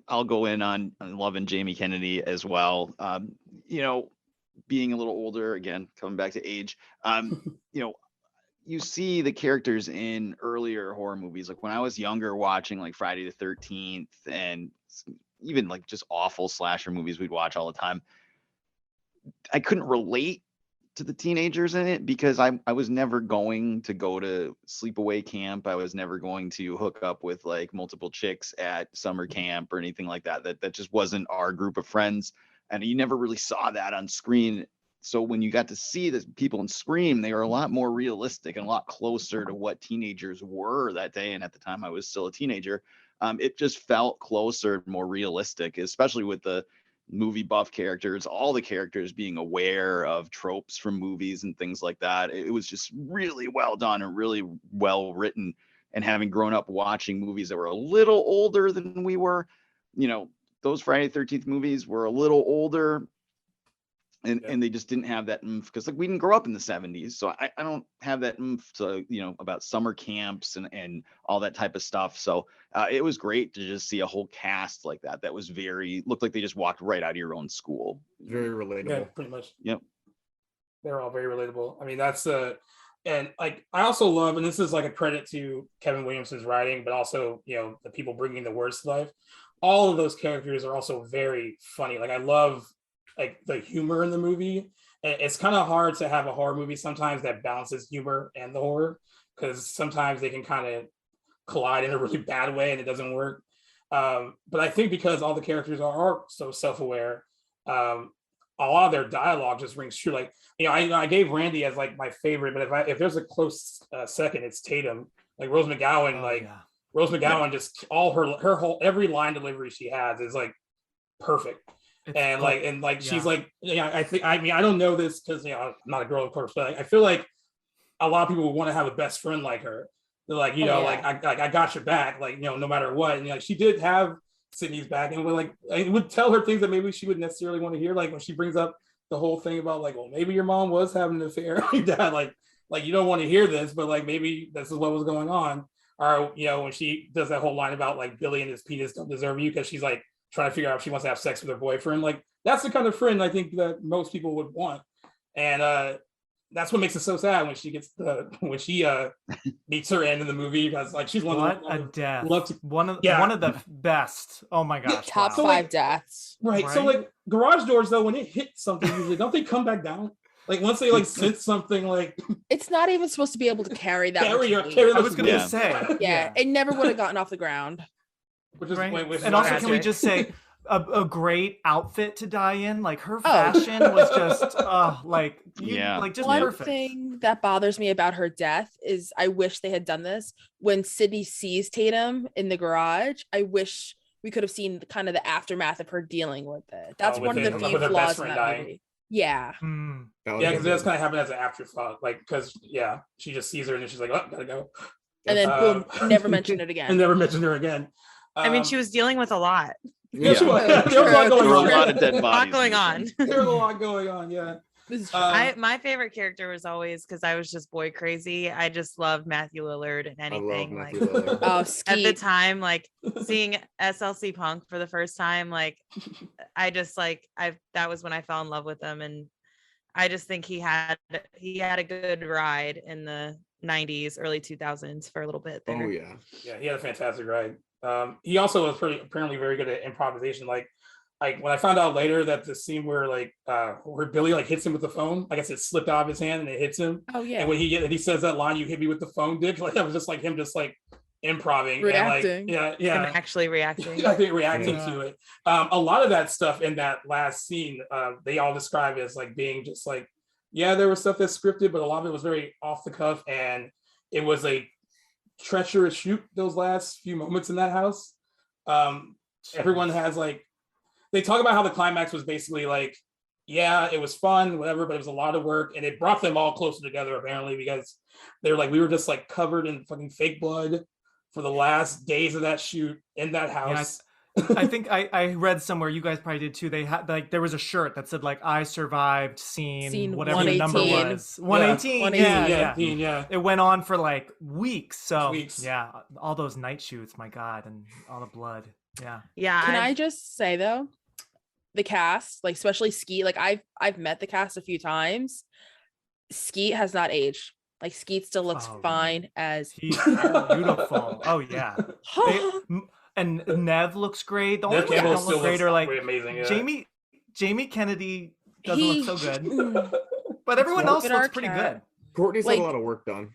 I'll go in on loving Jamie Kennedy as well. Being a little older, again, coming back to age, you see the characters in earlier horror movies. Like when I was younger, watching like Friday the 13th and even like just awful slasher movies we'd watch all the time, I couldn't relate to the teenagers in it because I was never going to go to sleepaway camp. I was never going to hook up with like multiple chicks at summer camp or anything like that. That just wasn't our group of friends. And you never really saw that on screen. So when you got to see the people in Scream, they were a lot more realistic and a lot closer to what teenagers were that day. And at the time I was still a teenager. It just felt closer, more realistic, especially with the movie buff characters, all the characters being aware of tropes from movies and things like that. It was just really well done and really well written. And having grown up watching movies that were a little older than we were, those Friday the 13th movies were a little older. And they just didn't have that oomph because like we didn't grow up in the 70s. So I don't have that oomph to, about summer camps and all that type of stuff. So it was great to just see a whole cast like that was looked like they just walked right out of your own school. Very relatable. Yeah, pretty much. Yep. They're all very relatable. I mean, that's and like I also love, and this is like a credit to Kevin Williamson's writing, but also, the people bringing the words to life. All of those characters are also very funny. Like I love like the humor in the movie. It's kind of hard to have a horror movie sometimes that balances humor and the horror, because sometimes they can kind of collide in a really bad way and it doesn't work. But I think because all the characters are so self-aware, a lot of their dialogue just rings true. Like, I gave Randy as like my favorite, but if there's a close second, it's Tatum. Like Rose McGowan, Rose McGowan, just all her whole every line delivery she has is like perfect. She's like, I don't know this because I'm not a girl, of course, but I feel like a lot of people would want to have a best friend like her. They're like, I got your back, like, no matter what. And she did have Sydney's back, and I would tell her things that maybe she wouldn't necessarily want to hear, like when she brings up the whole thing about like, well, maybe your mom was having an affair like that, like you don't want to hear this, but like maybe this is what was going on. Or when she does that whole line about like Billy and his penis don't deserve you, because she's like trying to figure out if she wants to have sex with her boyfriend. Like that's the kind of friend I think that most people would want. And that's what makes it so sad when she meets her end in the movie, because like she's one of the best. Oh my gosh. Top 5 deaths. Right. So like garage doors though, when it hits something, usually don't they come back down? Like once they like sense something, like it's not even supposed to be able to carry that. I was gonna say. Yeah, it never would have gotten off the ground. Which is and also, can we just say a great outfit to die in? Like her fashion was just just one perfect. Thing that bothers me about her death is I wish they had done this when Sydney sees Tatum in the garage. I wish we could have seen kind of the aftermath of her dealing with it. That's one of the few flaws in that movie. Yeah. Because that's kind of happened as an afterthought, like because she just sees her and then she's like, oh, gotta go. And then boom, never mentioned it and again. never mentioned her again. I mean, she was dealing with a lot. Yeah, she was. Yeah. There was a lot going There were a on. lot of dead A lot bodies. going on. There was a lot going on. Yeah. This is true. My favorite character was always, because I was just boy crazy, I just loved Matthew Lillard and anything. I love Like Matthew Lillard. Oh, at the Skeet. time, like seeing SLC Punk for the first time, like I just like that was when I fell in love with him. And I just think he had a good ride in the 90s, early 2000s for a little bit there. Oh yeah. Yeah, he had a fantastic ride. He also was apparently very good at improvisation. Like when I found out later that the scene where where Billy like hits him with the phone, I guess it slipped out of his hand and it hits him. Oh yeah. And when he says that line, "You hit me with the phone, Dick," like that was just like him just like improving Reacting. and yeah. And actually reacting. I think reacting Yeah. to it. A lot of that stuff in that last scene, they all describe as like being just like, yeah, there was stuff that's scripted, but a lot of it was very off the cuff, and it was a treacherous shoot those last few moments in that house. Everyone has like, they talk about how the climax was basically like, yeah, it was fun, whatever, but it was a lot of work, and it brought them all closer together apparently, because they were like, we were just like covered in fucking fake blood for the last days of that shoot in that house. I think I read somewhere, you guys probably did too, they had like, there was a shirt that said like, I survived scene whatever the number 118. was. 118. 118. Yeah. It went on for like weeks. So Weeks. yeah, all those night shoots, my God, and all the blood. Yeah. Yeah. Can I just say though, the cast, like especially Skeet, like I've met the cast a few times. Skeet has not aged. Like Skeet still looks Oh, fine as He's beautiful. Oh yeah. And Nev looks great. The only Nev ones that Campbell don't still look great looks are like pretty amazing. Yeah. Jamie Kennedy doesn't look so good. good. But everyone else Good looks art pretty cat. good. Courtney's Like- had a lot of work done.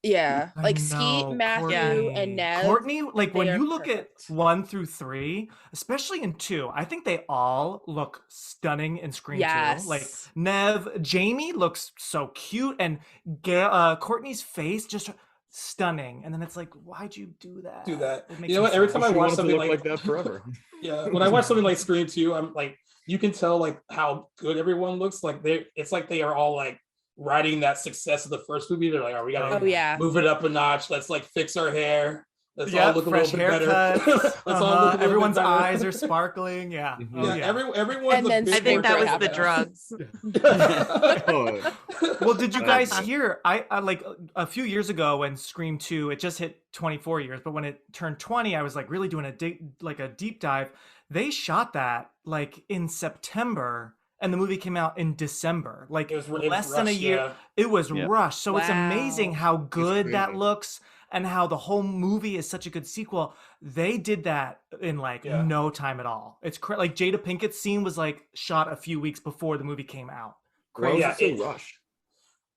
Yeah, I like know, Skeet, Matthew, Courtney. and Nev. Courtney, like when they are you look perfect. at 1 through 3, especially in 2, I think they all look stunning in Scream 2. Like Yes. Nev, Jamie looks so cute, and Courtney's face just stunning. And then it's like, why'd you do that? Do that. It makes You know me what? Every sad. time I She watch wanted to something look like that forever. yeah, when I watch something like Scream 2, I'm like, you can tell like how good everyone looks. Like it's like they are all like riding that success of the first movie. They're like, oh, we gotta Oh yeah. move it up a notch. Let's like fix our hair. Let's Yeah, all look a fresh little bit better. haircuts. Let's all look a little Everyone's bit better. eyes are sparkling. Yeah. Mhm. Oh, yeah, everyone's And a then bit I think more that was the dramatic. drugs. Oh, Well, did you Uh, guys hear? I like a few years ago when Scream 2, it just hit 24 years, but when it turned 20, I was like really doing a deep dive. They shot that like in September, and the movie came out in December, like It was less than a rushed, year. yeah. It was Yeah. rushed, so it's amazing Wow. how good that crazy. looks and how the whole movie is such a good sequel. They did that in like Yeah. no time at all. It's like Jada Pinkett's scene was like shot a few weeks before the movie came out. why was Yeah, it so rushed?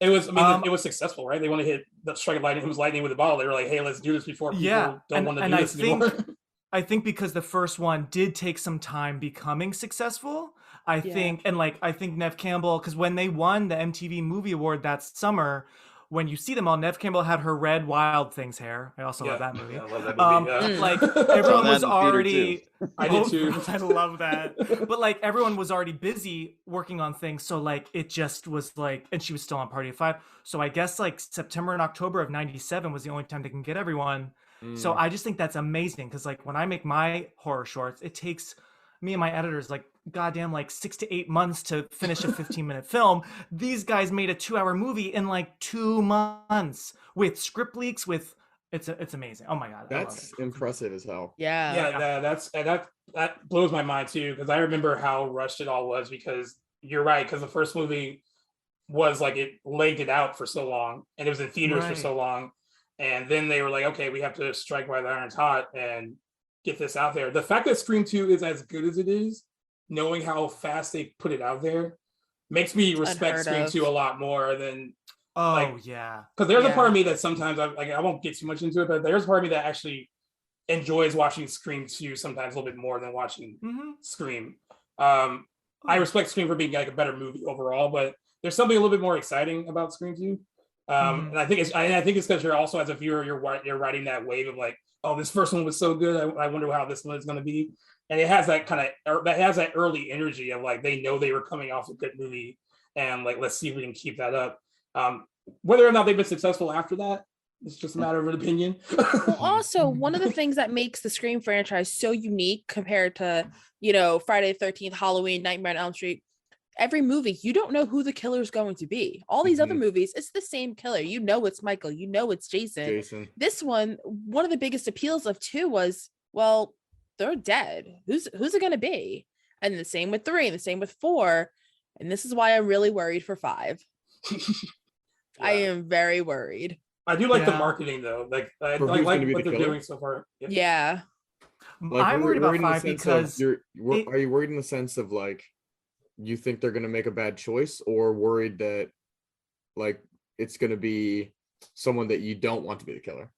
It was. I mean, Um, it was successful, right? They want to hit the strike of lightning. It was lightning with a bottle. They were like, "Hey, let's do this before people Yeah, don't want to and do I this think anymore." I think because the first one did take some time becoming successful, I think Nev Campbell, because when they won the MTV Movie Award that summer, when you see them all, Nev Campbell had her red Wild Things hair. I also love that movie. Yeah, I love that movie. yeah. Like Saw everyone that was in theater, already. I did too. I love that. But like everyone was already busy working on things, so like it just was like, and she was still on Party of Five. So I guess like September and October of '97 was the only time they can get everyone. So I just think that's amazing because like when I make my horror shorts, it takes me and my editors like goddamn like 6 to 8 months to finish a 15-minute film. These guys made a 2-hour movie in like 2 months with script leaks. With it's amazing. Oh my god, I love That's it. impressive as hell. Yeah. Yeah, that blows my mind too, because I remember how rushed it all was. Because you're right, because the first movie was like it laid it out for so long, and it was in theaters for Right. so long, and then they were like, okay, we have to strike while the iron's hot and get this out there. The fact that Scream 2 is as good as it is, knowing how fast they put it out there, makes me respect Unheard Scream of. 2 a lot more than, Oh like- yeah. because there's a Yeah. part of me that sometimes I won't get too much into it, but there's a part of me that actually enjoys watching Scream 2 sometimes a little bit more than watching Mm-hmm. Scream. I respect Scream for being like a better movie overall, but there's something a little bit more exciting about Scream 2. Mhm. And I think it's because you're also, as a viewer, you're riding that wave of like, oh, this first one was so good. I wonder how this one is going to be. And it has that that early energy of like, they know they were coming off a good movie, and like, let's see if we can keep that up. Whether or not they've been successful after that, It's just a matter of an opinion. Well, also, one of the things that makes the Scream franchise so unique compared to, you know, Friday the 13th, Halloween, Nightmare on Elm Street, every movie, you don't know who the killer is going to be. All these other movies, it's the same killer. You know it's Michael. You know it's Jason. This one of the biggest appeals of 2 was, well, they're dead. Who's it going to be? And the same with 3, and the same with 4. And this is why I'm really worried for 5. I am very worried. I do like the marketing though. Like I like what they're doing so far. Yep. Yeah. Like, I'm worried about 5 because are you worried in the sense of like you think they're gonna make a bad choice, or worried that like it's gonna be someone that you don't want to be the killer?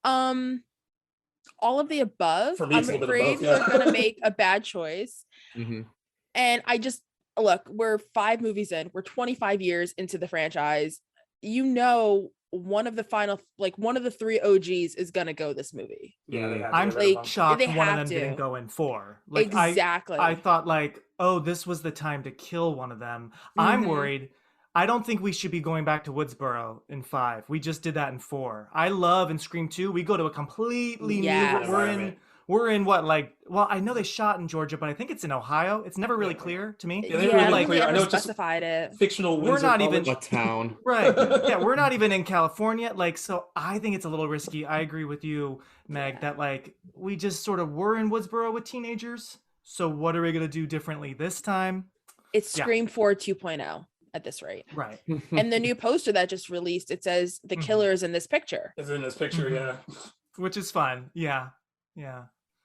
All of the above. For me, I'm afraid they're gonna make a bad choice. And I just look, we're 5 movies in, we're 25 years into the franchise. You know, one of the 3 OGs is gonna go this movie. Yeah, I'm shocked They one of have them to. didn't go in 4. Like, exactly. I thought like, oh, this was the time to kill one of them. I'm worried. I don't think we should be going back to Woodsboro in 5. We just did that in 4. I love in Scream 2, we go to a completely new. We're in what, like, well, I know they shot in Georgia, but I think it's in Ohio. It's never really clear to me. Yeah, really like clear. I know it's just specified it. Fictional. We're not even a town, right? Yeah, we're not even in California. Like, so I think it's a little risky. I agree with you, Meg, that like we just sort of were in Woodsboro with teenagers. So what are we gonna do differently this time? It's Scream 4 2.0 at this rate. Right. And the new poster that just released, it says the killer is in this picture. Is in this picture, yeah. Which is fun. Yeah.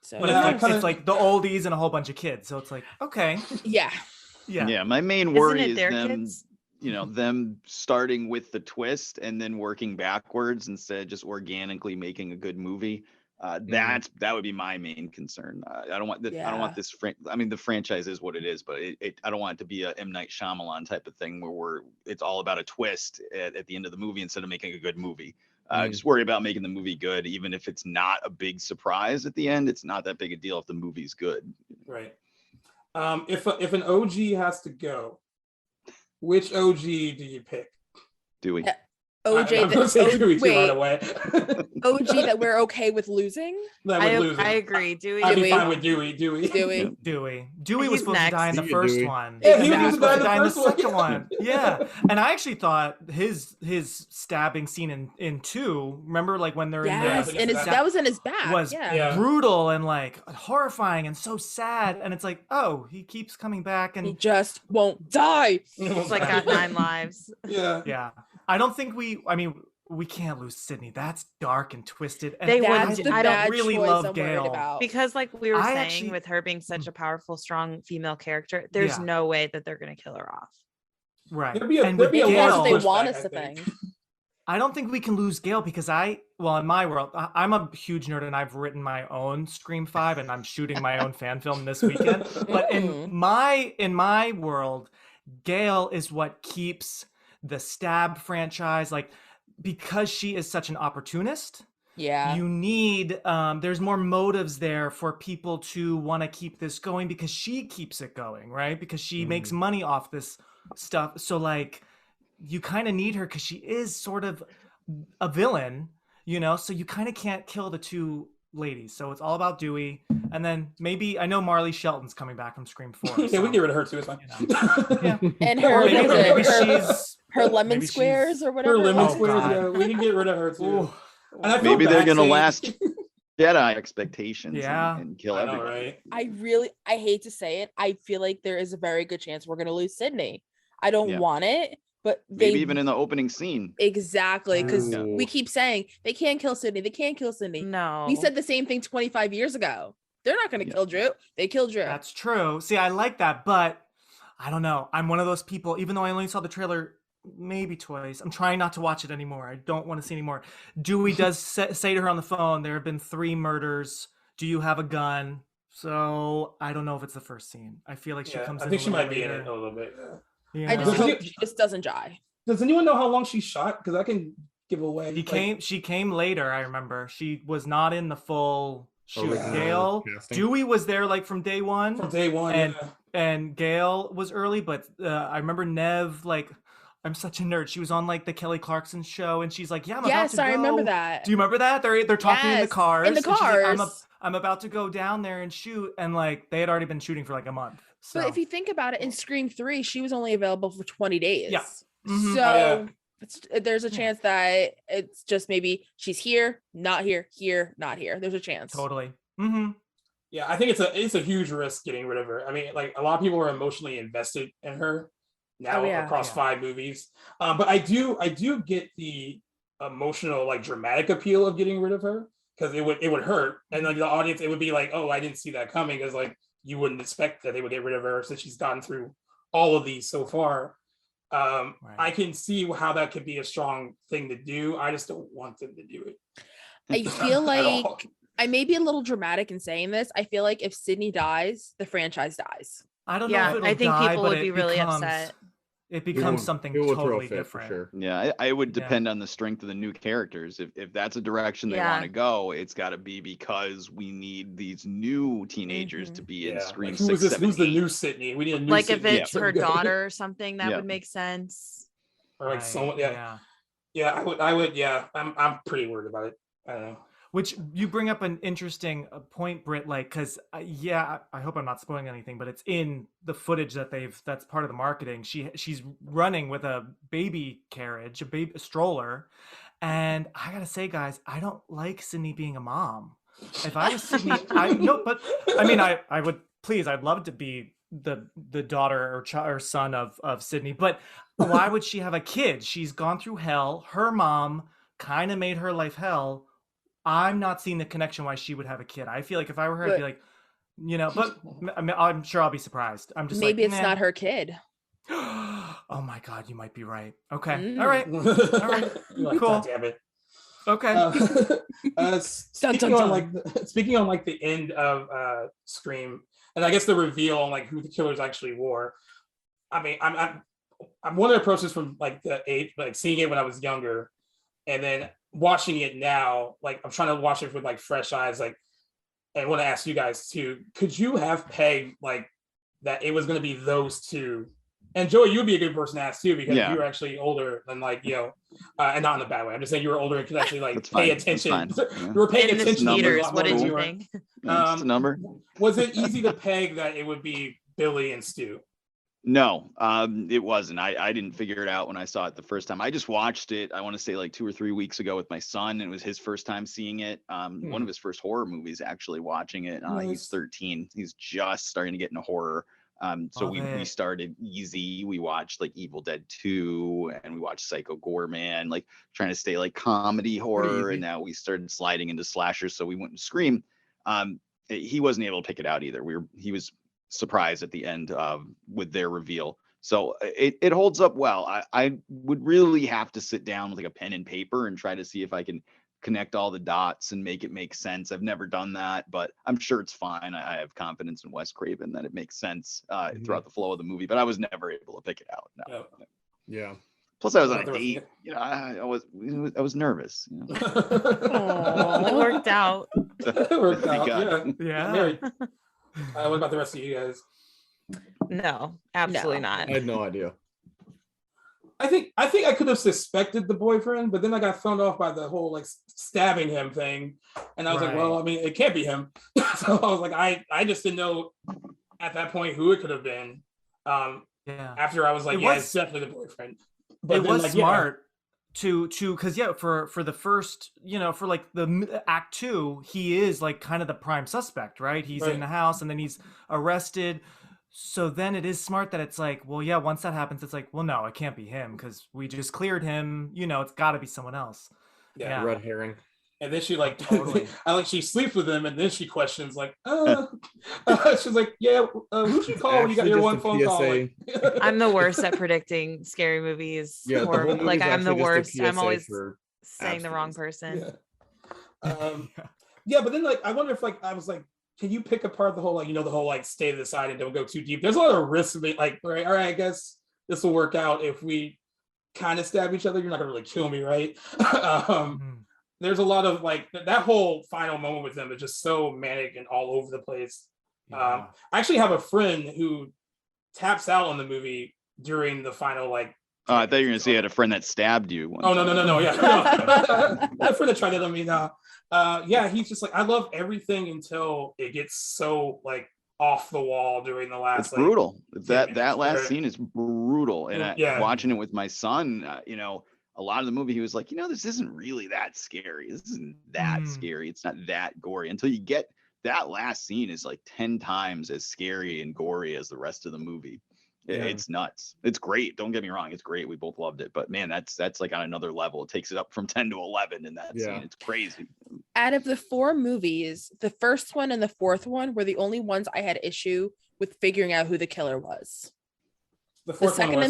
So but it's like the oldies and a whole bunch of kids. So it's like, okay. Yeah. My main worry is them, kids? them starting with the twist and then working backwards instead of just organically making a good movie. That would be my main concern. I don't want this. I mean, the franchise is what it is, but I don't want it to be a M. Night Shyamalan type of thing where it's all about a twist at the end of the movie instead of making a good movie. Just worry about making the movie good, even if it's not a big surprise at the end. It's not that big a deal if the movie's good. Right. If an OG has to go, which OG do you pick? Dewey. OJ right away. OG that we're okay with losing. I agree. Dewey. I'd be fine with Dewey. Dewey was supposed to die in the first one. Yeah, he was supposed to die in the second one. Yeah, and I actually thought his stabbing scene in 2. Remember, like when they're in that was in his back. Was brutal and like horrifying and so sad. And it's like, oh, he keeps coming back and he just won't die. He's like got 9 lives. Yeah. I don't think we can't lose Sydney. That's dark and twisted. And they would. I don't really love Gail because, like we were saying, with her being such a powerful, strong female character, there's no way that they're going to kill her off. Right. There'd be a they want us to think. I don't think we can lose Gail because in my world, I'm a huge nerd and I've written my own Scream 5 and I'm shooting my own fan film this weekend. But in my world, Gail is what keeps the Stab franchise, like, because she is such an opportunist. You need there's more motives there for people to want to keep this going because she keeps it going, right? Because she makes money off this stuff. So like you kind of need her because she is sort of a villain, so you kind of can't kill the 2 ladies. So it's all about Dewey. And then maybe, I know Marley Shelton's coming back from Scream 4. Yeah, we can get rid of her too. It's fine. And her lemon squares or whatever. Her lemon squares, yeah. We can get rid of her too. And maybe they're going to last Jedi expectations and kill everyone. Right? I hate to say it. I feel like there is a very good chance we're going to lose Sydney. I don't want it. But maybe even in the opening scene. Exactly, because we keep saying they can't kill Sydney. They can't kill Sydney. No. We said the same thing 25 years ago. They're not going to kill Drew. They killed Drew. That's true. See, I like that, but I don't know. I'm one of those people, even though I only saw the trailer maybe twice, I'm trying not to watch it anymore. I don't want to see anymore. Dewey does say to her on the phone, there have been 3 murders. Do you have a gun? So I don't know if it's the first scene. I feel like she comes in. I think she might be in it a little bit. I just hope she just doesn't die. Does anyone know how long she shot? Because I can give away. She came later. I remember she was not in the full shoot. Gail, Dewey was there like from day one. From day one, and Gail was early, but I remember Nev like I'm such a nerd. She was on like the Kelly Clarkson show, and she's like, "Yeah, I'm about Yes, to go." I remember that. Do you remember that? They're talking in the Yes, cars. in the and she's like, cars. I'm about to go down there and shoot, and like they had already been shooting for like a month. So But if you think about it, in Scream 3, she was only available for 20 days. Yeah. Mhm. So there's a chance that it's just maybe she's here, not here, not here. There's a chance. Totally. Mm-hmm. Yeah, I think it's a huge risk getting rid of her. I mean, like a lot of people are emotionally invested in her now across 5 movies. But I do get the emotional, like dramatic appeal of getting rid of her, because it would hurt, and like the audience, it would be like, oh, I didn't see that coming, because like you wouldn't expect that they would get rid of her since she's gotten through all of these so far. Right. I can see how that could be a strong thing to do. I just don't want them to do it. I feel like I may be a little dramatic in saying this. I feel like if Sydney dies, the franchise dies. I don't know if it'll I think die, people but would be really upset. It becomes something totally different. For sure. Yeah, I would depend on the strength of the new characters. If that's a direction they want to go, it's got to be because we need these new teenagers to be in Scream 6, 7, Who's the new Sydney? We need a new like Sydney. If it's her daughter or something, that would make sense. Or like someone, I would. Yeah, I'm pretty worried about it. I don't know. Which you bring up an interesting point, Britt, like, because I hope I'm not spoiling anything, but it's in the footage that's part of the marketing. She's running with a baby carriage, a stroller. And I gotta say, guys, I don't like Sydney being a mom. If I was Sydney, I'd love to be the daughter or son of Sydney, but why would she have a kid? She's gone through hell. Her mom kind of made her life hell. I'm not seeing the connection why she would have a kid. I feel like if I were her, I'd be like, but I mean, I'm sure I'll be surprised. I'm just maybe it's not her kid. Oh my God, you might be right. Okay. All right. Cool. God damn it. Okay. Speaking on like the end of Scream, and I guess the reveal on like who the killers actually were. I mean, I'm one of the approaches from like the age, like seeing it when I was younger, and then watching it now, like I'm trying to watch it with like fresh eyes, like, and I want to ask you guys too, could you have pegged like that it was going to be those two? And Joey, you'd be a good person to ask too, because you were actually older than like, and not in a bad way. I'm just saying you were older and could actually like pay attention. You were paying attention to meters. What did you think? Just a number. Was it easy to peg that it would be Billy and Stu? No, it wasn't. I didn't figure it out when I saw it the first time. I just watched it, I want to say like 2 or 3 weeks ago with my son, and it was his first time seeing it. One of his first horror movies, actually watching it. He's 13. He's just starting to get into horror. So we started easy. We watched like Evil Dead 2, and we watched Psycho Goreman, like trying to stay like comedy horror. And now we started sliding into slashers. So we went to Scream. He wasn't able to pick it out either. He was surprised at the end with their reveal. So it holds up well. I would really have to sit down with like a pen and paper and try to see if I can connect all the dots and make it make sense. I've never done that, but I'm sure it's fine. I have confidence in Wes Craven that it makes sense throughout the flow of the movie, but I was never able to pick it out. No. Yeah. Plus I was on a date. I was nervous. It worked out. It worked out. Yeah. What about the rest of you guys? No, absolutely not. I had no idea. I think I could have suspected the boyfriend, but then I got thrown off by the whole like stabbing him thing, and I was like, well, I mean, it can't be him. So I was like, I just didn't know at that point who it could have been. After I was like, it's definitely the boyfriend. But it was smart to because for the first, for like the act 2, he is like kind of the prime suspect, right? He's in the house and then he's arrested. So then it is smart that it's like, well, once that happens, it's like, well, no, it can't be him because we just cleared him. It's got to be someone else. Yeah, red herring. And then she like totally. She sleeps with him, and then she questions like, she's like, who'd you call when you got your one phone call? Like, I'm the worst at predicting scary movies. Or like I'm the worst. I'm always saying the wrong person. But then like I wonder if like I was like, can you pick apart the whole like the whole like stay to the side and don't go too deep? There's a lot of risks of it. Like, all right, I guess this will work out if we kind of stab each other. You're not gonna really kill me, right? There's a lot of like that whole final moment with them is just so manic and all over the place. I actually have a friend who taps out on the movie during the final like Oh, I thought you were gonna say you had a friend that stabbed you. Oh no, yeah. No. A friend that tried to let me know. Yeah, he's just like, I love everything until it gets so like off the wall during the last. It's brutal. That minutes, last scene is brutal. And watching it with my son, a lot of the movie, he was like, this isn't really that scary. This isn't that scary. It's not that gory until you get that last scene is like 10 times as scary and gory as the rest of the movie. It's nuts. It's great. Don't get me wrong. It's great. We both loved it. But man, that's like on another level. It takes it up from 10 to 11 in that scene. It's crazy. Out of the 4 movies, the first one and the fourth one were the only ones I had issue with figuring out who the killer was. The second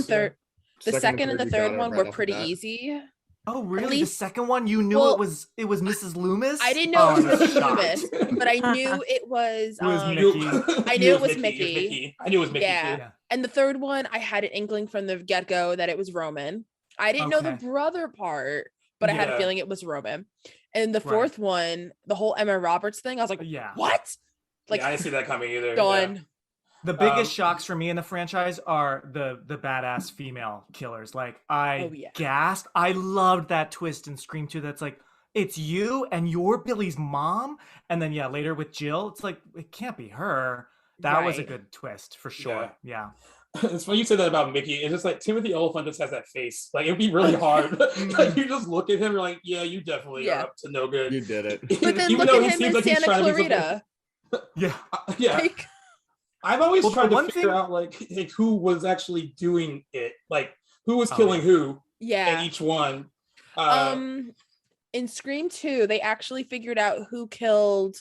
and third one were pretty easy. Oh, really? The second one, you knew it was Mrs. Loomis? I didn't know it was Mrs. Loomis, but I knew it was Mickey. I knew it was Mickey. I knew it was Mickey. Yeah. And the third one, I had an inkling from the get-go that it was Roman. I didn't know the brother part, but I had a feeling it was Roman. And the fourth one, the whole Emma Roberts thing, I was like, what? Like, I didn't see that coming either. Done. Yeah. The biggest shocks for me in the franchise are the badass female killers. Like gasped. I loved that twist in Scream 2. That's like, it's you and you're Billy's mom. And then later with Jill, it's like, it can't be her. That was a good twist for sure. Yeah. It's funny you said that about Mickey. It's just like Timothy Olyphant just has that face. Like it'd be really hard. Like you just look at him, you're like, yeah, you definitely are up to no good. You did it. But then look at him in Santa Clarita. Yeah. Like, I've always tried to figure out like who was actually doing it, like who was killing who in each one. In Scream 2, they actually figured out who killed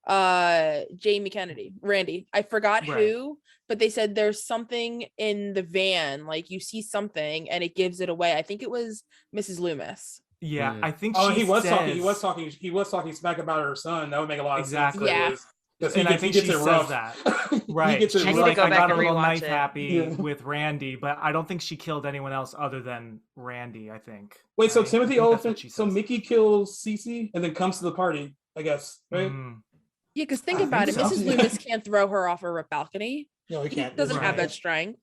Jamie Kennedy, Randy. I forgot who, but they said there's something in the van, like you see something and it gives it away. I think it was Mrs. Loomis. Yeah, I think he was talking smack about her son. That would make a lot of sense. Yeah. And I think she says that. Right. She's like, I got a little knife happy with Randy, but I don't think she killed anyone else other than Randy, I think. Wait, so Timothy Olyphant, so Mickey kills Cece and then comes to the party, I guess, right? Yeah, because think about it. Mrs. Loomis can't throw her off her balcony. No, he can't. Doesn't have that strength.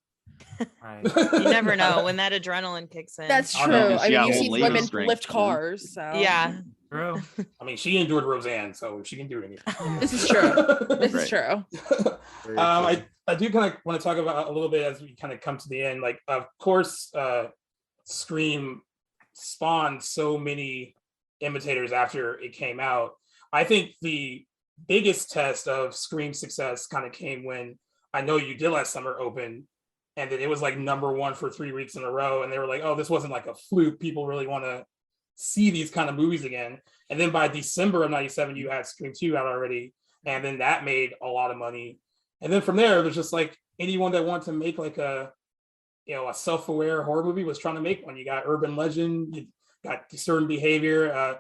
Right. You never know when that adrenaline kicks in. That's true. I mean, you see women lift cars. So yeah. True. I mean, she endured Roseanne, so she can do anything. This is true. This is true. I do kind of want to talk about a little bit as we kind of come to the end. Like, of course, Scream spawned so many imitators after it came out. I think the biggest test of Scream success kind of came when I Know You Did Last Summer opened, and then it was like #1 for 3 weeks in a row, and they were like, oh, this wasn't like a fluke. People really want to see these kind of movies again. And then by December of '97, you had Scream 2 out already, and then that made a lot of money. And then from there, it was just like anyone that wanted to make like a self-aware horror movie was trying to make one. You got Urban Legend, you got Certain Behavior.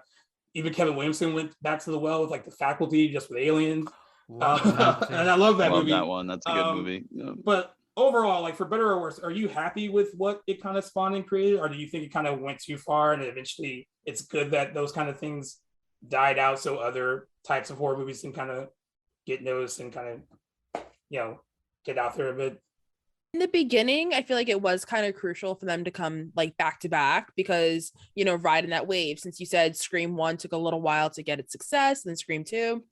Even Kevin Williamson went back to the well with like The Faculty, just with aliens. And I love that movie. That one. That's a good movie. Yeah. But overall, like for better or worse, are you happy with what it kind of spawned and created, or do you think it kind of went too far and eventually it's good that those kind of things died out so other types of horror movies can kind of get noticed and kind of get out there a bit? In the beginning, I feel like it was kind of crucial for them to come like back to back because, riding that wave, since you said Scream 1 took a little while to get its success, and then Scream 2.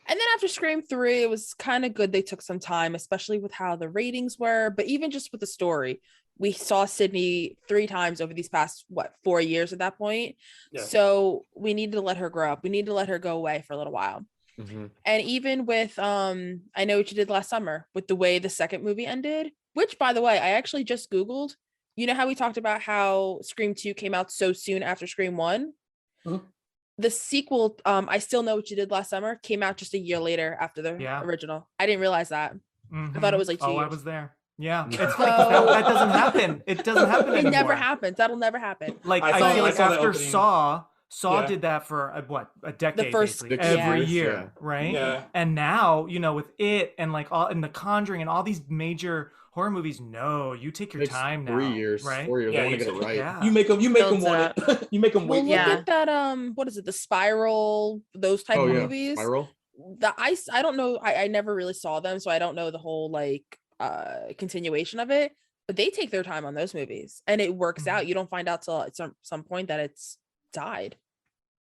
And then after Scream 3, it was kind of good. They took some time, especially with how the ratings were, but even just with the story, we saw Sydney 3 times over these past, 4 years at that point. Yeah. So we needed to let her grow up. We need to let her go away for a little while. Mm-hmm. And even with, I Know What You Did Last Summer, with the way the second movie ended, which, by the way, I actually just Googled. You know how we talked about how Scream 2 came out so soon after Scream 1? Mm-hmm. The sequel, I Still Know What You Did Last Summer, came out just a year later after the original. I didn't realize that. Mm-hmm. I thought it was like 2 years. I was there. Yeah. It's like that doesn't happen. It doesn't happen anymore. It never happens. That'll never happen. Like I feel like after Saw did that for a decade, basically, every year, right? Yeah. And now, with it and like all and The Conjuring and all these major horror movies, no, you take your time now. 3 years, right? 4 years. Yeah, I want to get it right. Yeah. You make them want it. You make them wait. Well, look at that. What is it? The Spiral, those type of movies. Spiral. I don't know. I never really saw them, so I don't know the whole like continuation of it. But they take their time on those movies, and it works out. Mhm. You don't find out till at some point that it's died.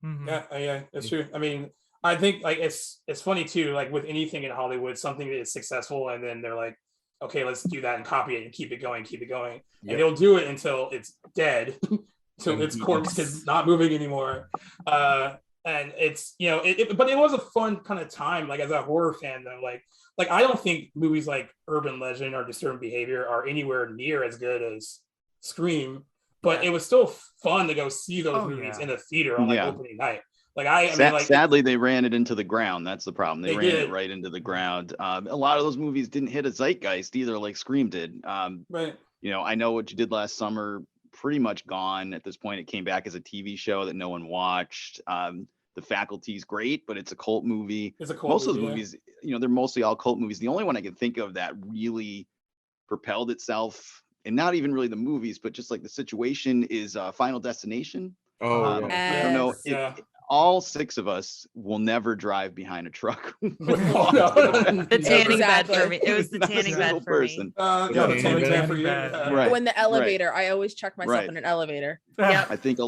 Mhm. Yeah, it's true. I mean, I think like it's funny too, like with anything in Hollywood, something that is successful, and then they're like, okay, let's do that and copy it and keep it going, Yep. and they'll do it until it's dead, till its corpse is not moving anymore. And it's but it was a fun kind of time, like as a horror fan though, like I don't think movies like Urban Legend or Disturbing Behavior are anywhere near as good as Scream, but it was still fun to go see those movies in a theater on like opening night. Like I mean, like sadly, they ran it into the ground. That's the problem. They ran did. it right into the ground. A lot of those movies didn't hit a zeitgeist either, like Scream did. Right. I Know What You Did Last Summer, pretty much gone at this point. It came back as a TV show that no one watched. The Faculty's great, but it's a cult movie. It's a cult Most movie, of those movies, they're mostly all cult movies. The only one I can think of that really propelled itself, and not even really the movies, but just like the situation, is Final Destination. Oh, I don't know. Yeah. All 6 of us will never drive behind a truck. The tanning bed for me. It was the Not a tanning single bed for me. The tanning tanning bed. bed for you. Right. When the elevator, I always check myself Right. in an elevator. Yep. I think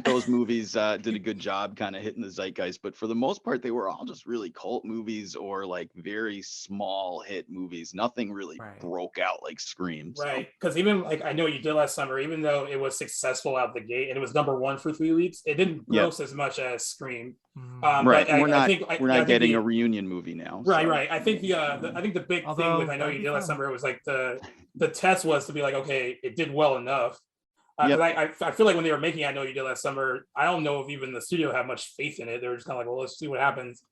those movies did a good job kind of hitting the zeitgeist, but for the most part, they were all just really cult movies or like very small hit movies. Nothing really broke out like Scream. So. Right, because even like I Know What You Did Last Summer, even though it was successful out the gate and it was #1 for 3 weeks, it didn't gross as much as Scream. Right, but we're not getting a reunion movie now. Right, so. right. I think the big thing with I Know What You Did Last Summer was like the test was to be like, okay, it did well enough. I feel like when they were making I Know What You Did Last Summer, I don't know if even the studio had much faith in it. They were just kind of like, well, let's see what happens.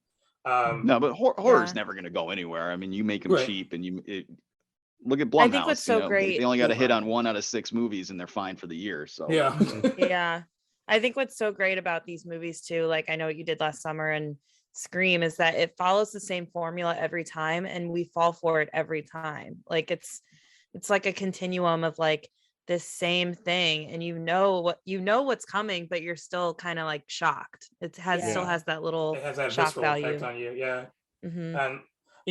No, but horror's never going to go anywhere. I mean, you make them cheap, and look at Blumhouse. I think what's so great, they only got a hit on 1 out of 6 movies, and they're fine for the year. So yeah. I think what's so great about these movies too, like I Know What You Did Last Summer and Scream, is that it follows the same formula every time, and we fall for it every time. Like it's like a continuum of like this same thing, and what's coming, but you're still kind of like shocked. Still has that little shock value effect on you. Yeah. Mm-hmm. And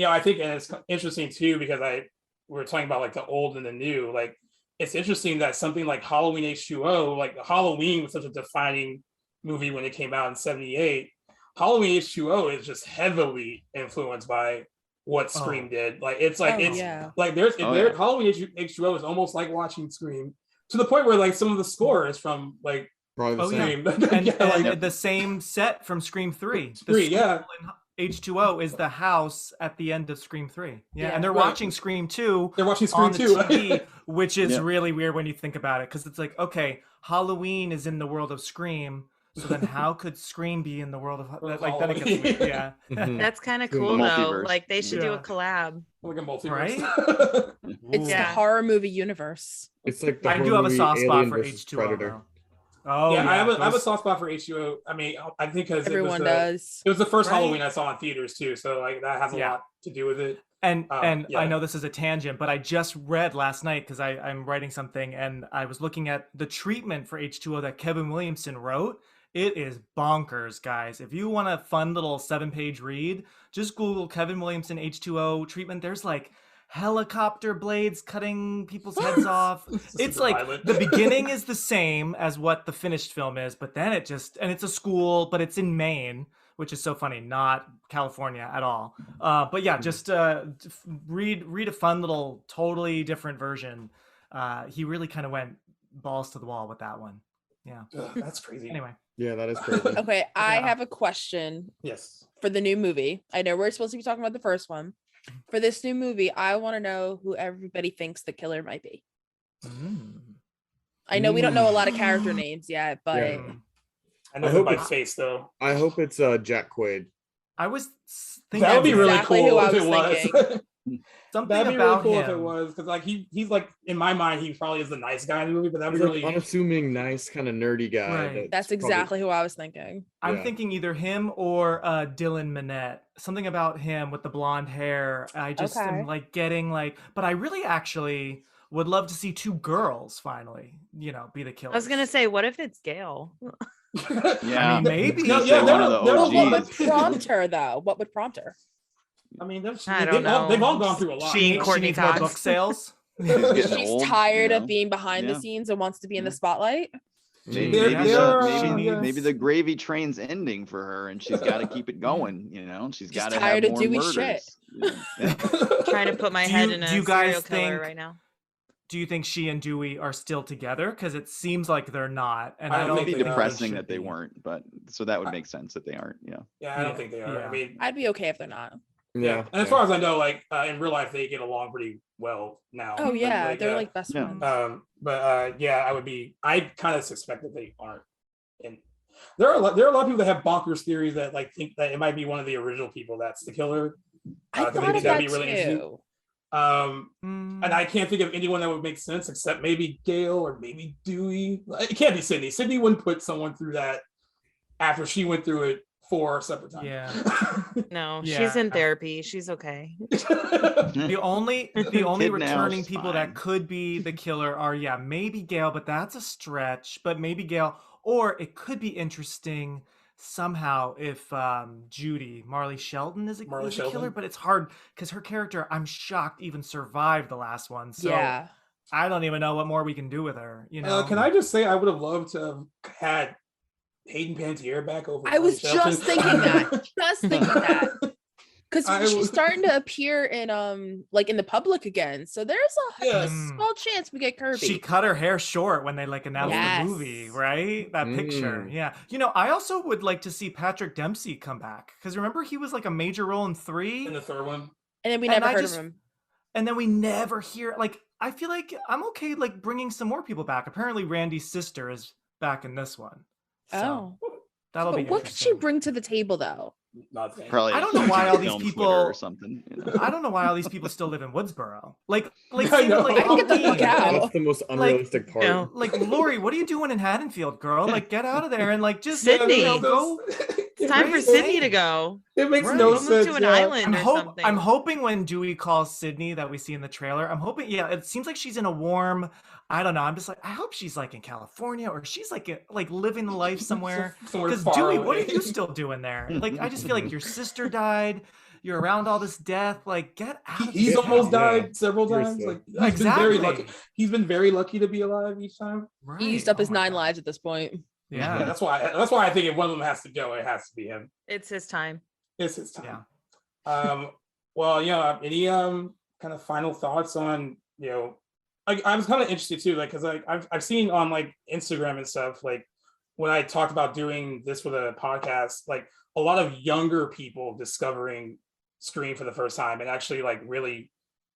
I think, and it's interesting too, because we were talking about like the old and the new. Like it's interesting that something like Halloween H2O, like Halloween was such a defining movie when it came out in '78. Halloween H2O is just heavily influenced by what Scream did. Like it's like like Halloween H2O is almost like watching Scream, to the point where like some of the score is from like Scream. And the same set from Scream 3. H2O is the house at the end of Scream 3. And they're watching Scream 2. They're watching Scream 2, TV, which is really weird when you think about it, because it's like, okay, Halloween is in the world of Scream, so then how could Scream be in the world of like then it gets weird. Yeah. That's kind of cool though. Like they should do a collab. Like a multiverse. Right? It's the horror movie universe. It's like I do have a soft spot for H2O. Predator. Oh yeah, I have a soft spot for H2O. I mean, I think because everyone does. It was the first Halloween I saw in theaters too, so like that has a lot to do with it. And I know this is a tangent, but I just read last night, because I'm writing something, and I was looking at the treatment for H2O that Kevin Williamson wrote. It is bonkers, guys. If you want a fun little 7-page read, just Google Kevin Williamson H2O treatment. There's like helicopter blades cutting people's heads off. It's like the beginning is the same as what the finished film is, but then it's a school, but it's in Maine, which is so funny, not California at all. But yeah, just read a fun little, totally different version. He really kind of went balls to the wall with that one. Yeah, that's crazy. Anyway. Yeah, that is crazy. Okay, I have a question. Yes. For the new movie, I know we're supposed to be talking about the first one. For this new movie, I want to know who everybody thinks the killer might be. I know we don't know a lot of character names yet, but I know by face though. I hope it's Jack Quaid. I was thinking that would be really cool if it was. That'd be really cool if it was, because like he's like, in my mind, he probably is the nice guy in the movie, but that's really unassuming, nice kind of nerdy guy. Right. That's exactly who I was thinking. I'm thinking either him or Dylan Minnette. Something about him with the blonde hair. I just am like getting like, but I really actually would love to see 2 girls finally, be the killer. I was gonna say, what if it's Gail? Yeah, I mean, maybe. one of the OGs. What would prompt her though? What would prompt her? I mean, I don't know. They've all gone through a lot. She and Courtney needs more Cox. book sales. She's old, tired you of know? being behind the Yeah. scenes and wants to be in the Yeah. spotlight. Maybe, There- maybe, there the, are, maybe, yeah. maybe the gravy train's ending for her, and she's got to keep it going. You know, she's got to have tired of more Dewey murders. shit. Yeah. Trying to put my Do head you- in do a you guys serial killer think- right now. Do you think she and Dewey are still together? Because it seems like they're not, and I I don't don't It'd think be they are. depressing should that they be. weren't, but so that would make sense that they aren't. Yeah. Yeah, I don't Yeah, think they are. yeah. I mean, I'd be okay if they're not. yeah. And as far as I know, like in real life, they get along pretty well now. Oh yeah, Like, they're like best yeah. friends. But yeah, I kind of suspect that they aren't. And there are a lot of people that have bonkers theories that like think that it might be one of the original people that's the killer. I 'cause they thought think of that'd that be really interesting. too. And I can't think of anyone that would make sense except maybe Gail or maybe Dewey. It can't be Sydney. Sydney wouldn't put someone through that after she went through it 4 separate times. Yeah. No, Yeah. she's in therapy. She's okay. The only Kid now returning is people fine. that could be the killer are maybe Gail, but that's a stretch. But maybe Gail, or it could be interesting somehow if Judy Marley Shelton is a killer, Shelton? but it's hard because her character, I'm shocked, even survived the last one. So Yeah. I don't even know what more we can do with her. You know? Can I just say I would have loved to have had Hayden Panettiere back over. I was Marley just Shelton. thinking that. Just thinking that. I Because she's was- starting to appear in like in the public again. So there's a Yes. small chance we get Kirby. She cut her hair short when they like announced Yes. the movie, right? That picture. Yeah. You know, I also would like to see Patrick Dempsey come back. Because remember he was like a major role in 3? in the third one. and then we and never I heard just- of him. And then we never hear like I feel like I'm okay like bringing some more people back. Apparently Randy's sister is back in this one. So Oh. that'll be But what could she interesting. bring to the table though? Nothing. Probably. I don't know why all these film Twitter people- or something. You know? I don't know why all these people still live in Woodsboro. Like I same know. with, like I can get the fuck Halloween. out. That's the most unrealistic part. no. Like Lori, what are you doing in Haddonfield, girl? Like get out of there and like just Sydney. you know, go. It's time for Right? Sydney to go. It makes Right. no Go move sense. to an yeah. island or something. I'm hoping when Dewey calls Sydney that we see in the trailer, I'm hoping, yeah, it seems like she's in a warm, I don't know. I'm just like, I hope she's like in California or she's like living the life somewhere. Somewhere Because far Dewey, away. what are you still doing there? Like, I just feel like your sister died. You're around all this death. Like, get out. Of He's here. almost Yeah. died several times. Seriously. Like he's been very Exactly. lucky. He's been very lucky to be alive each time. Right. He used up Oh his my 9 God. lives at this point. Yeah. That's why I think if one of them has to go, it has to be him. It's his time. It's his time. Yeah. Well, any kind of final thoughts on, I was kind of interested too, like, because I've seen on like Instagram and stuff, like when I talked about doing this with a podcast, like a lot of younger people discovering Scream for the first time and actually like really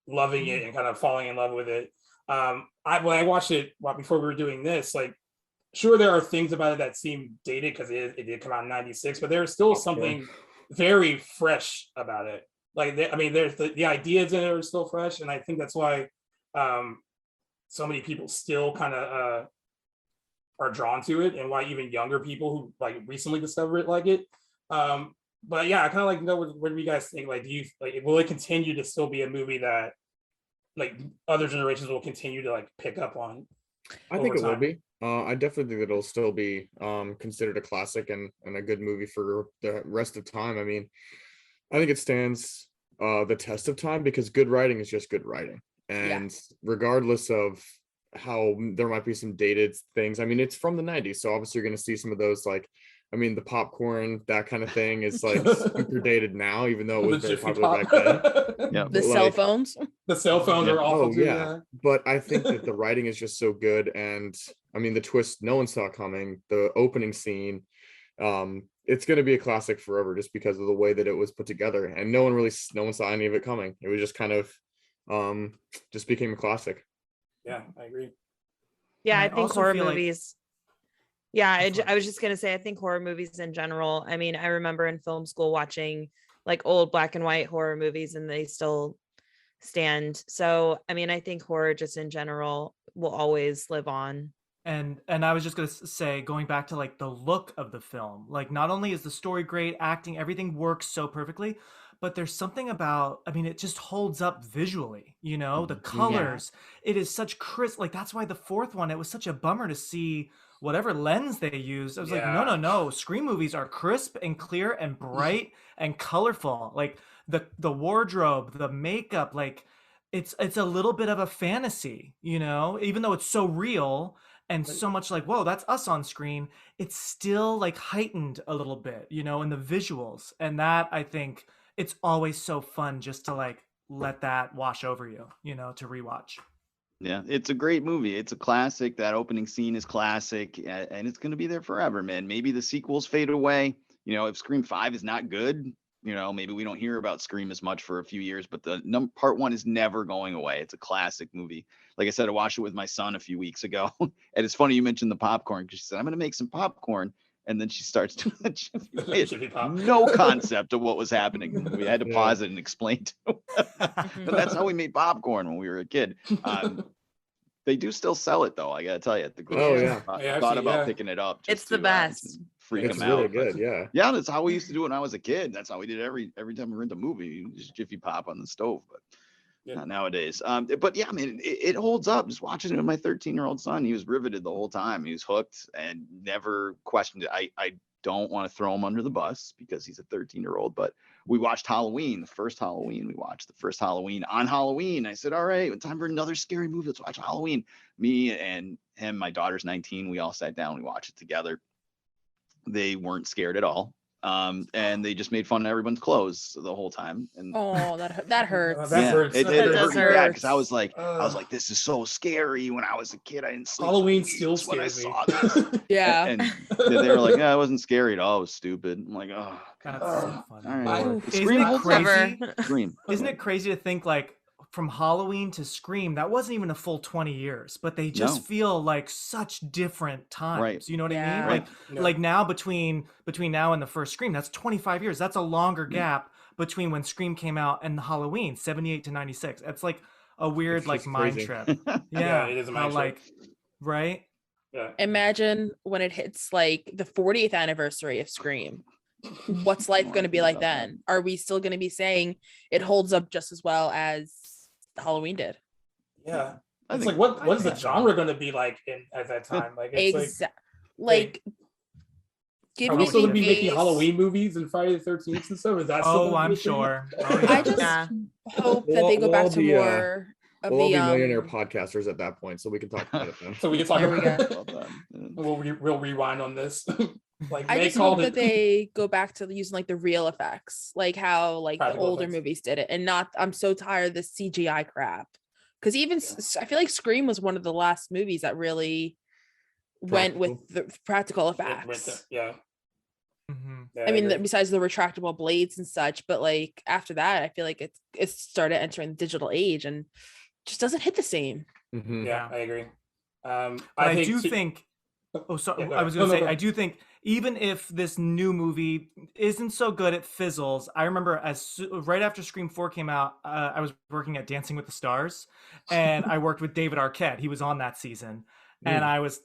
loving it and kind of falling in love with it. When I watched it before we were doing this, like, sure, there are things about it that seem dated because it did come out in '96, but there's still something very fresh about it. Like, there's the ideas in it are still fresh, and I think that's why so many people still kind of are drawn to it, and why even younger people who like recently discover it like it. But yeah, I kind of like to know what do you guys think? Like, do you like will it continue to still be a movie that like other generations will continue to like pick up on? I think over it will time? be. I definitely think it'll still be considered a classic and a good movie for the rest of time. I mean, I think it stands the test of time because good writing is just good writing. And regardless of how there might be some dated things, I mean, it's from the 90s. So obviously you're going to see some of those, like, I mean, the popcorn, that kind of thing is like super dated now, even though it was very Jiffy popular Pop. back then. Yeah. The Like- cell phones. The cell phones Yeah. are awful Oh, too. yeah. But I think that the writing is just so good, and I mean the twist no one saw coming, the opening scene, it's going to be a classic forever just because of the way that it was put together, and no one saw any of it coming. It was just kind of just became a classic. Yeah, I agree. Yeah, And I I think also horror feel like- movies. Yeah, Go for it. I was just gonna say, I think horror movies in general. I mean, I remember in film school watching like old black and white horror movies, and they still stand. So, I mean, I think horror just in general will always live on. And I was just gonna say, going back to like the look of the film, like not only is the story great, acting, everything works so perfectly, but there's something about, I mean, it just holds up visually, the colors. It is such crisp, like that's why the fourth one, it was such a bummer to see whatever lens they used. I was like, Yeah. no, Scream movies are crisp and clear and bright and colorful. Like the wardrobe, the makeup, like it's a little bit of a fantasy, you know, even though it's so real and so much like, whoa, that's us on screen. It's still like heightened a little bit, you know, in the visuals. And that, I think it's always so fun just to like let that wash over you, you know, to rewatch. Yeah, it's a great movie. It's a classic. That opening scene is classic, and it's going to be there forever, man. Maybe the sequels fade away. You know, if Scream 5 is not good, you know, maybe we don't hear about Scream as much for a few years, but the part 1 is never going away. It's a classic movie. Like I said, I watched it with my son a few weeks ago. And it's funny you mentioned the popcorn, because she said, I'm going to make some popcorn. And then she starts doing the Jiffy Pop. No concept of what was happening. We had to pause it and explain to him. But that's how we made popcorn when we were a kid. They do still sell it, though. I got to tell you, at the grocery store. I thought about picking it up. It's the best. Freak It's them really out. good, yeah. Yeah, that's how we used to do it when I was a kid. That's how we did every time we were in the movie. You just Jiffy Pop on the stove, but not nowadays. But yeah, I mean, it holds up. Just watching it with my 13-year-old son, he was riveted the whole time. He was hooked and never questioned it. I don't want to throw him under the bus because he's a 13-year-old, but we watched Halloween, the first Halloween on Halloween. I said, all right, time for another scary movie. Let's watch Halloween. Me and him, my daughter's 19. We all sat down. We watched it together. They weren't scared at all. And they just made fun of everyone's clothes the whole time. And that hurts. That hurts. It does hurt. hurt. Yeah, because I was like, this is so scary. When I was a kid, I didn't sleep. Halloween still when I scares me. saw this. Yeah. And they were like, yeah, I wasn't scary at all. It was stupid. I'm like, oh, That's so funny. all right. Isn't Scream it holds crazy? up. Scream. Isn't it crazy to think like from Halloween to Scream, that wasn't even a full 20 years, but they just feel like such different times. Right. You know what I Yeah. mean? Right. Like now between now and the first Scream, that's 25 years. That's a longer gap between when Scream came out and the Halloween, 78 to 96. It's like a weird It's like just mind crazy. trip. Yeah, it is a mind trip. Like, right? Yeah. Imagine when it hits like the 40th anniversary of Scream. What's life going to be like then? Are we still going to be saying it holds up just as well as Halloween did? Yeah. I It's think- like what is the genre going to be like at that time? Like it's Like give are me we still the gonna be making base- Halloween movies and Friday the 13th and stuff? Is that still Oh, gonna be I'm a thing? sure. I just hope that they go back to more of We'll all the be millionaire podcasters at that point, so we can talk about it then. So we can talk There we about go. it. We'll rewind on this. Like I they just hope called that it. they go back to using like the real effects, like how like the Practical older effects. movies did it, and not. I'm so tired of this CGI crap. Because even I feel like Scream was one of the last movies that really went with the practical effects. Yeah. Mhm. Yeah, I mean, agree. besides the retractable blades and such, but like after that, I feel like it's started entering the digital age and just doesn't hit the same. Mhm. Yeah, I agree. But I do think. Oh, sorry. Yeah, go I was ahead. going to say, No. I do think even if this new movie isn't so good, it fizzles. I remember right after Scream 4 came out, I was working at Dancing with the Stars, and I worked with David Arquette. He was on that season, and I was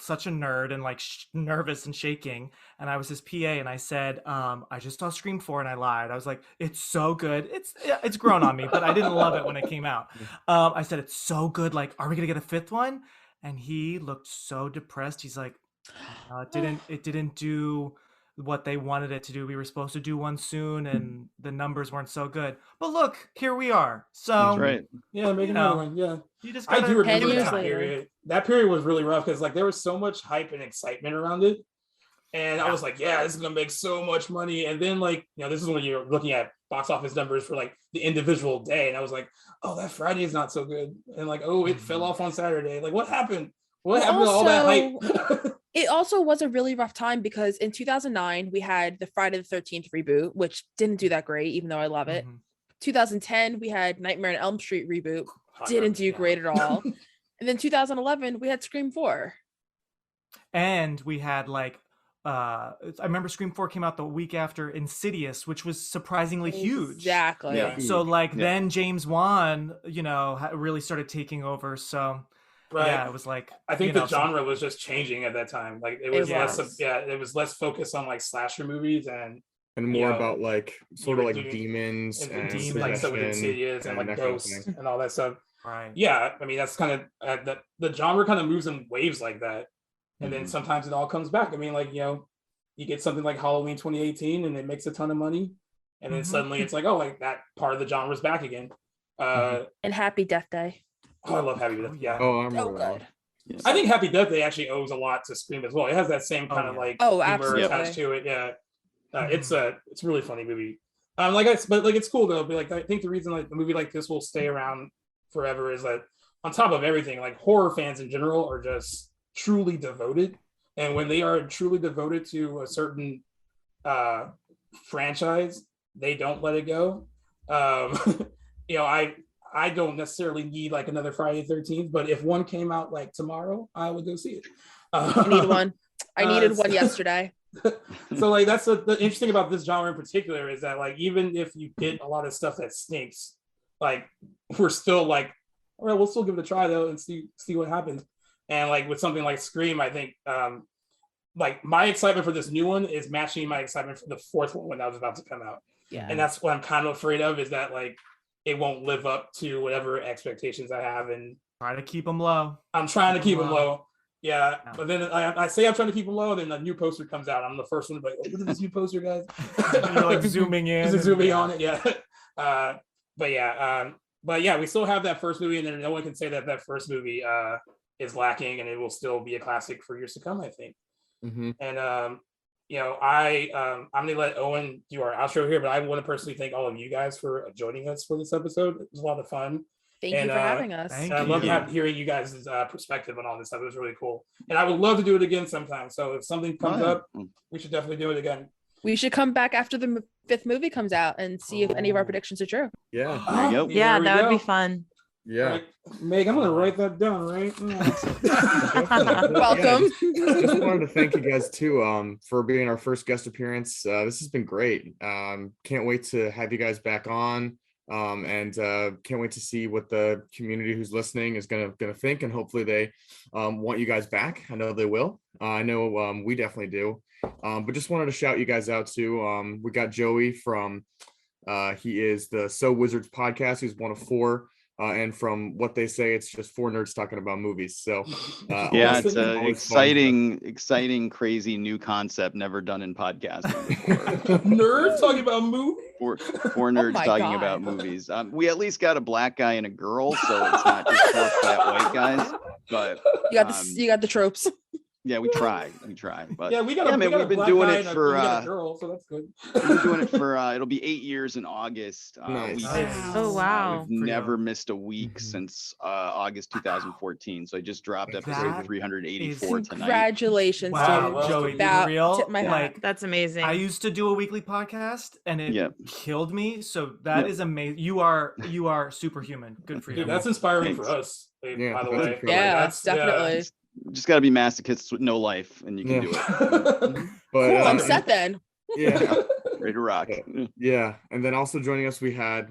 such a nerd and like nervous and shaking. And I was his PA, and I said, I just saw Scream 4, and I lied. I was like, it's so good. It's grown on me, but I didn't love it when it came out. I said, it's so good. Like, are we gonna get a fifth one? And he looked so depressed. He's like, it didn't do what they wanted it to do. We were supposed to do one soon, and the numbers weren't so good. But look, here we are. So That's right. Yeah, make another one. Yeah. You just I gotta do remember 10 years that later. period. That period was really rough because like there was so much hype and excitement around it. And I was like, yeah, this is gonna make so much money. And then like, this is when you're looking at box office numbers for like the individual day. And I was like, oh, that Friday is not so good. And like, oh, it fell off on Saturday. Like, what happened? What happened to all that hype? It also was a really rough time because in 2009 we had the Friday the 13th reboot, which didn't do that great, even though I love it. 2010 we had Nightmare on Elm Street reboot, didn't do great at all. And then 2011 we had Scream 4. And we had like I remember Scream 4 came out the week after Insidious, which was surprisingly huge. Exactly. Yeah. So like then James Wan, really started taking over. So Right. yeah, it was like I think the genre was just changing at that time. Like it was it was less focused on like slasher movies and more about like sort of like doing- demons and and demons, like stuff with possession Insidious and like that kind of ghosts thing. and all that stuff. right. Yeah, I mean that's kind of the genre kind of moves in waves like that, and then sometimes it all comes back. I mean, like you get something like Halloween 2018, and it makes a ton of money, and then suddenly it's like, oh, like that part of the genre is back again. And Happy Death Day. Oh, I love Happy Death. Yeah. Oh, I So remember that one. good. Yes. I think Happy Death Day actually owes a lot to Scream as well. It has that same kind of like Oh, humor absolutely. attached to it. Yeah. It's a really funny movie. But like it's cool though. But like I think the reason like a movie like this will stay around forever is that on top of everything, like horror fans in general are just truly devoted. And when they are truly devoted to a certain franchise, they don't let it go. I don't necessarily need like another Friday the 13th, but if one came out like tomorrow, I would go see it. I need one. I needed one yesterday. So like that's the interesting about this genre in particular is that like even if you get a lot of stuff that stinks, like we're still like, all right, we'll still give it a try though and see what happens. And like with something like Scream, I think like my excitement for this new one is matching my excitement for the fourth one when that was about to come out. Yeah. And that's what I'm kind of afraid of is that like it won't live up to whatever expectations I have. And try to keep them low. I'm trying to keep them low. Yeah. But then I say I'm trying to keep them low, then a new poster comes out. I'm the first one to be like, oh, look at this new poster, guys. You're like zooming in. Just zooming on it, yeah. But yeah, we still have that first movie, and then no one can say that that first movie is lacking, and it will still be a classic for years to come, I think. Mm-hmm. And I'm gonna let Owen do our outro here, but I want to personally thank all of you guys for joining us for this episode. It was a lot of fun. Thank you for having us. I love hearing you guys' perspective on all this stuff. It was really cool. And I would love to do it again sometime. So if something comes up, we should definitely do it again. We should come back after the fifth movie comes out and see if any of our predictions are true. Yeah. There you go. Yeah, that would be fun. Yeah. Right. Meg, I'm gonna write that down, right? Welcome. Just wanted to thank you guys too for being our first guest appearance. This has been great. Can't wait to have you guys back on. And can't wait to see what the community who's listening is gonna think, and hopefully they want you guys back. I know they will. I know we definitely do. But just wanted to shout you guys out too. We got Joey from he is the So Wizards podcast. He's one of four. And from what they say, it's just four nerds talking about movies. So yeah, it's an exciting, crazy new concept never done in podcasting before. Nerds talking about movies. Four nerds talking about movies. We at least got a black guy and a girl, so it's not just four fat white guys. But you got the tropes. Yeah, we try. But yeah, we've been doing it for a girl, so that's good. We've been doing it for it'll be 8 years in August. Nice. Oh wow. We've never missed a week since August 2014. So I just dropped episode 384 tonight. Congratulations, wow, Joey. About real, tip my hat. like that's amazing. I used to do a weekly podcast and it killed me. So that is amazing. You are superhuman. Good for you. Dude, that's inspiring for us. By the way. Yeah, that's definitely. Just got to be masochists with no life, and you can do it. But cool, I'm set then. Yeah, ready to rock. Yeah, and then also joining us, we had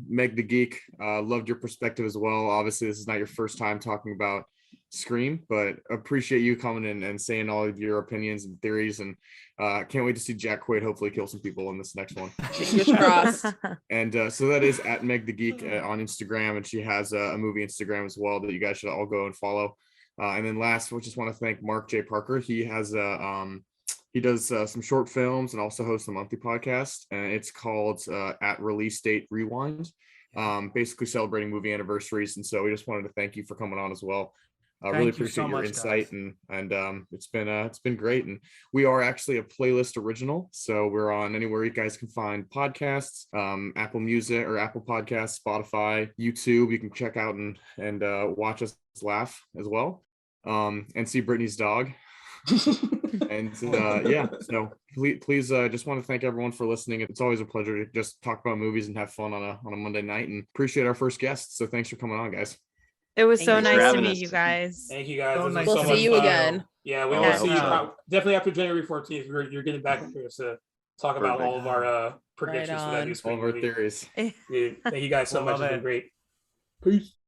Meg The Geek. Loved your perspective as well. Obviously, this is not your first time talking about Scream, but appreciate you coming in and saying all of your opinions and theories. And can't wait to see Jack Quaid hopefully kill some people in this next one. Fingers crossed. And so that is at Meg The Geek on Instagram, and she has a movie Instagram as well that you guys should all go and follow. And then last, we just want to thank Mark J. Parker. He has he does some short films and also hosts a monthly podcast, and it's called At Release Date Rewind, basically celebrating movie anniversaries. And so we just wanted to thank you for coming on as well. I really appreciate your insight, and it's been great. And we are actually a playlist original, so we're on anywhere you guys can find podcasts, Apple Music or Apple Podcasts, Spotify, YouTube. You can check out and watch us laugh as well, and see Brittany's dog. And yeah, so please just want to thank everyone for listening. It's always a pleasure to just talk about movies and have fun on a Monday night, and appreciate our first guest. So thanks for coming on, guys. It was so nice to meet you guys. Thank you guys. We'll see you again. Yeah, we will see you definitely after January 14th. You're getting back here to talk about all of our predictions for that new spring all of our movie. theories. Dude, thank you guys so much. It's been great. Peace.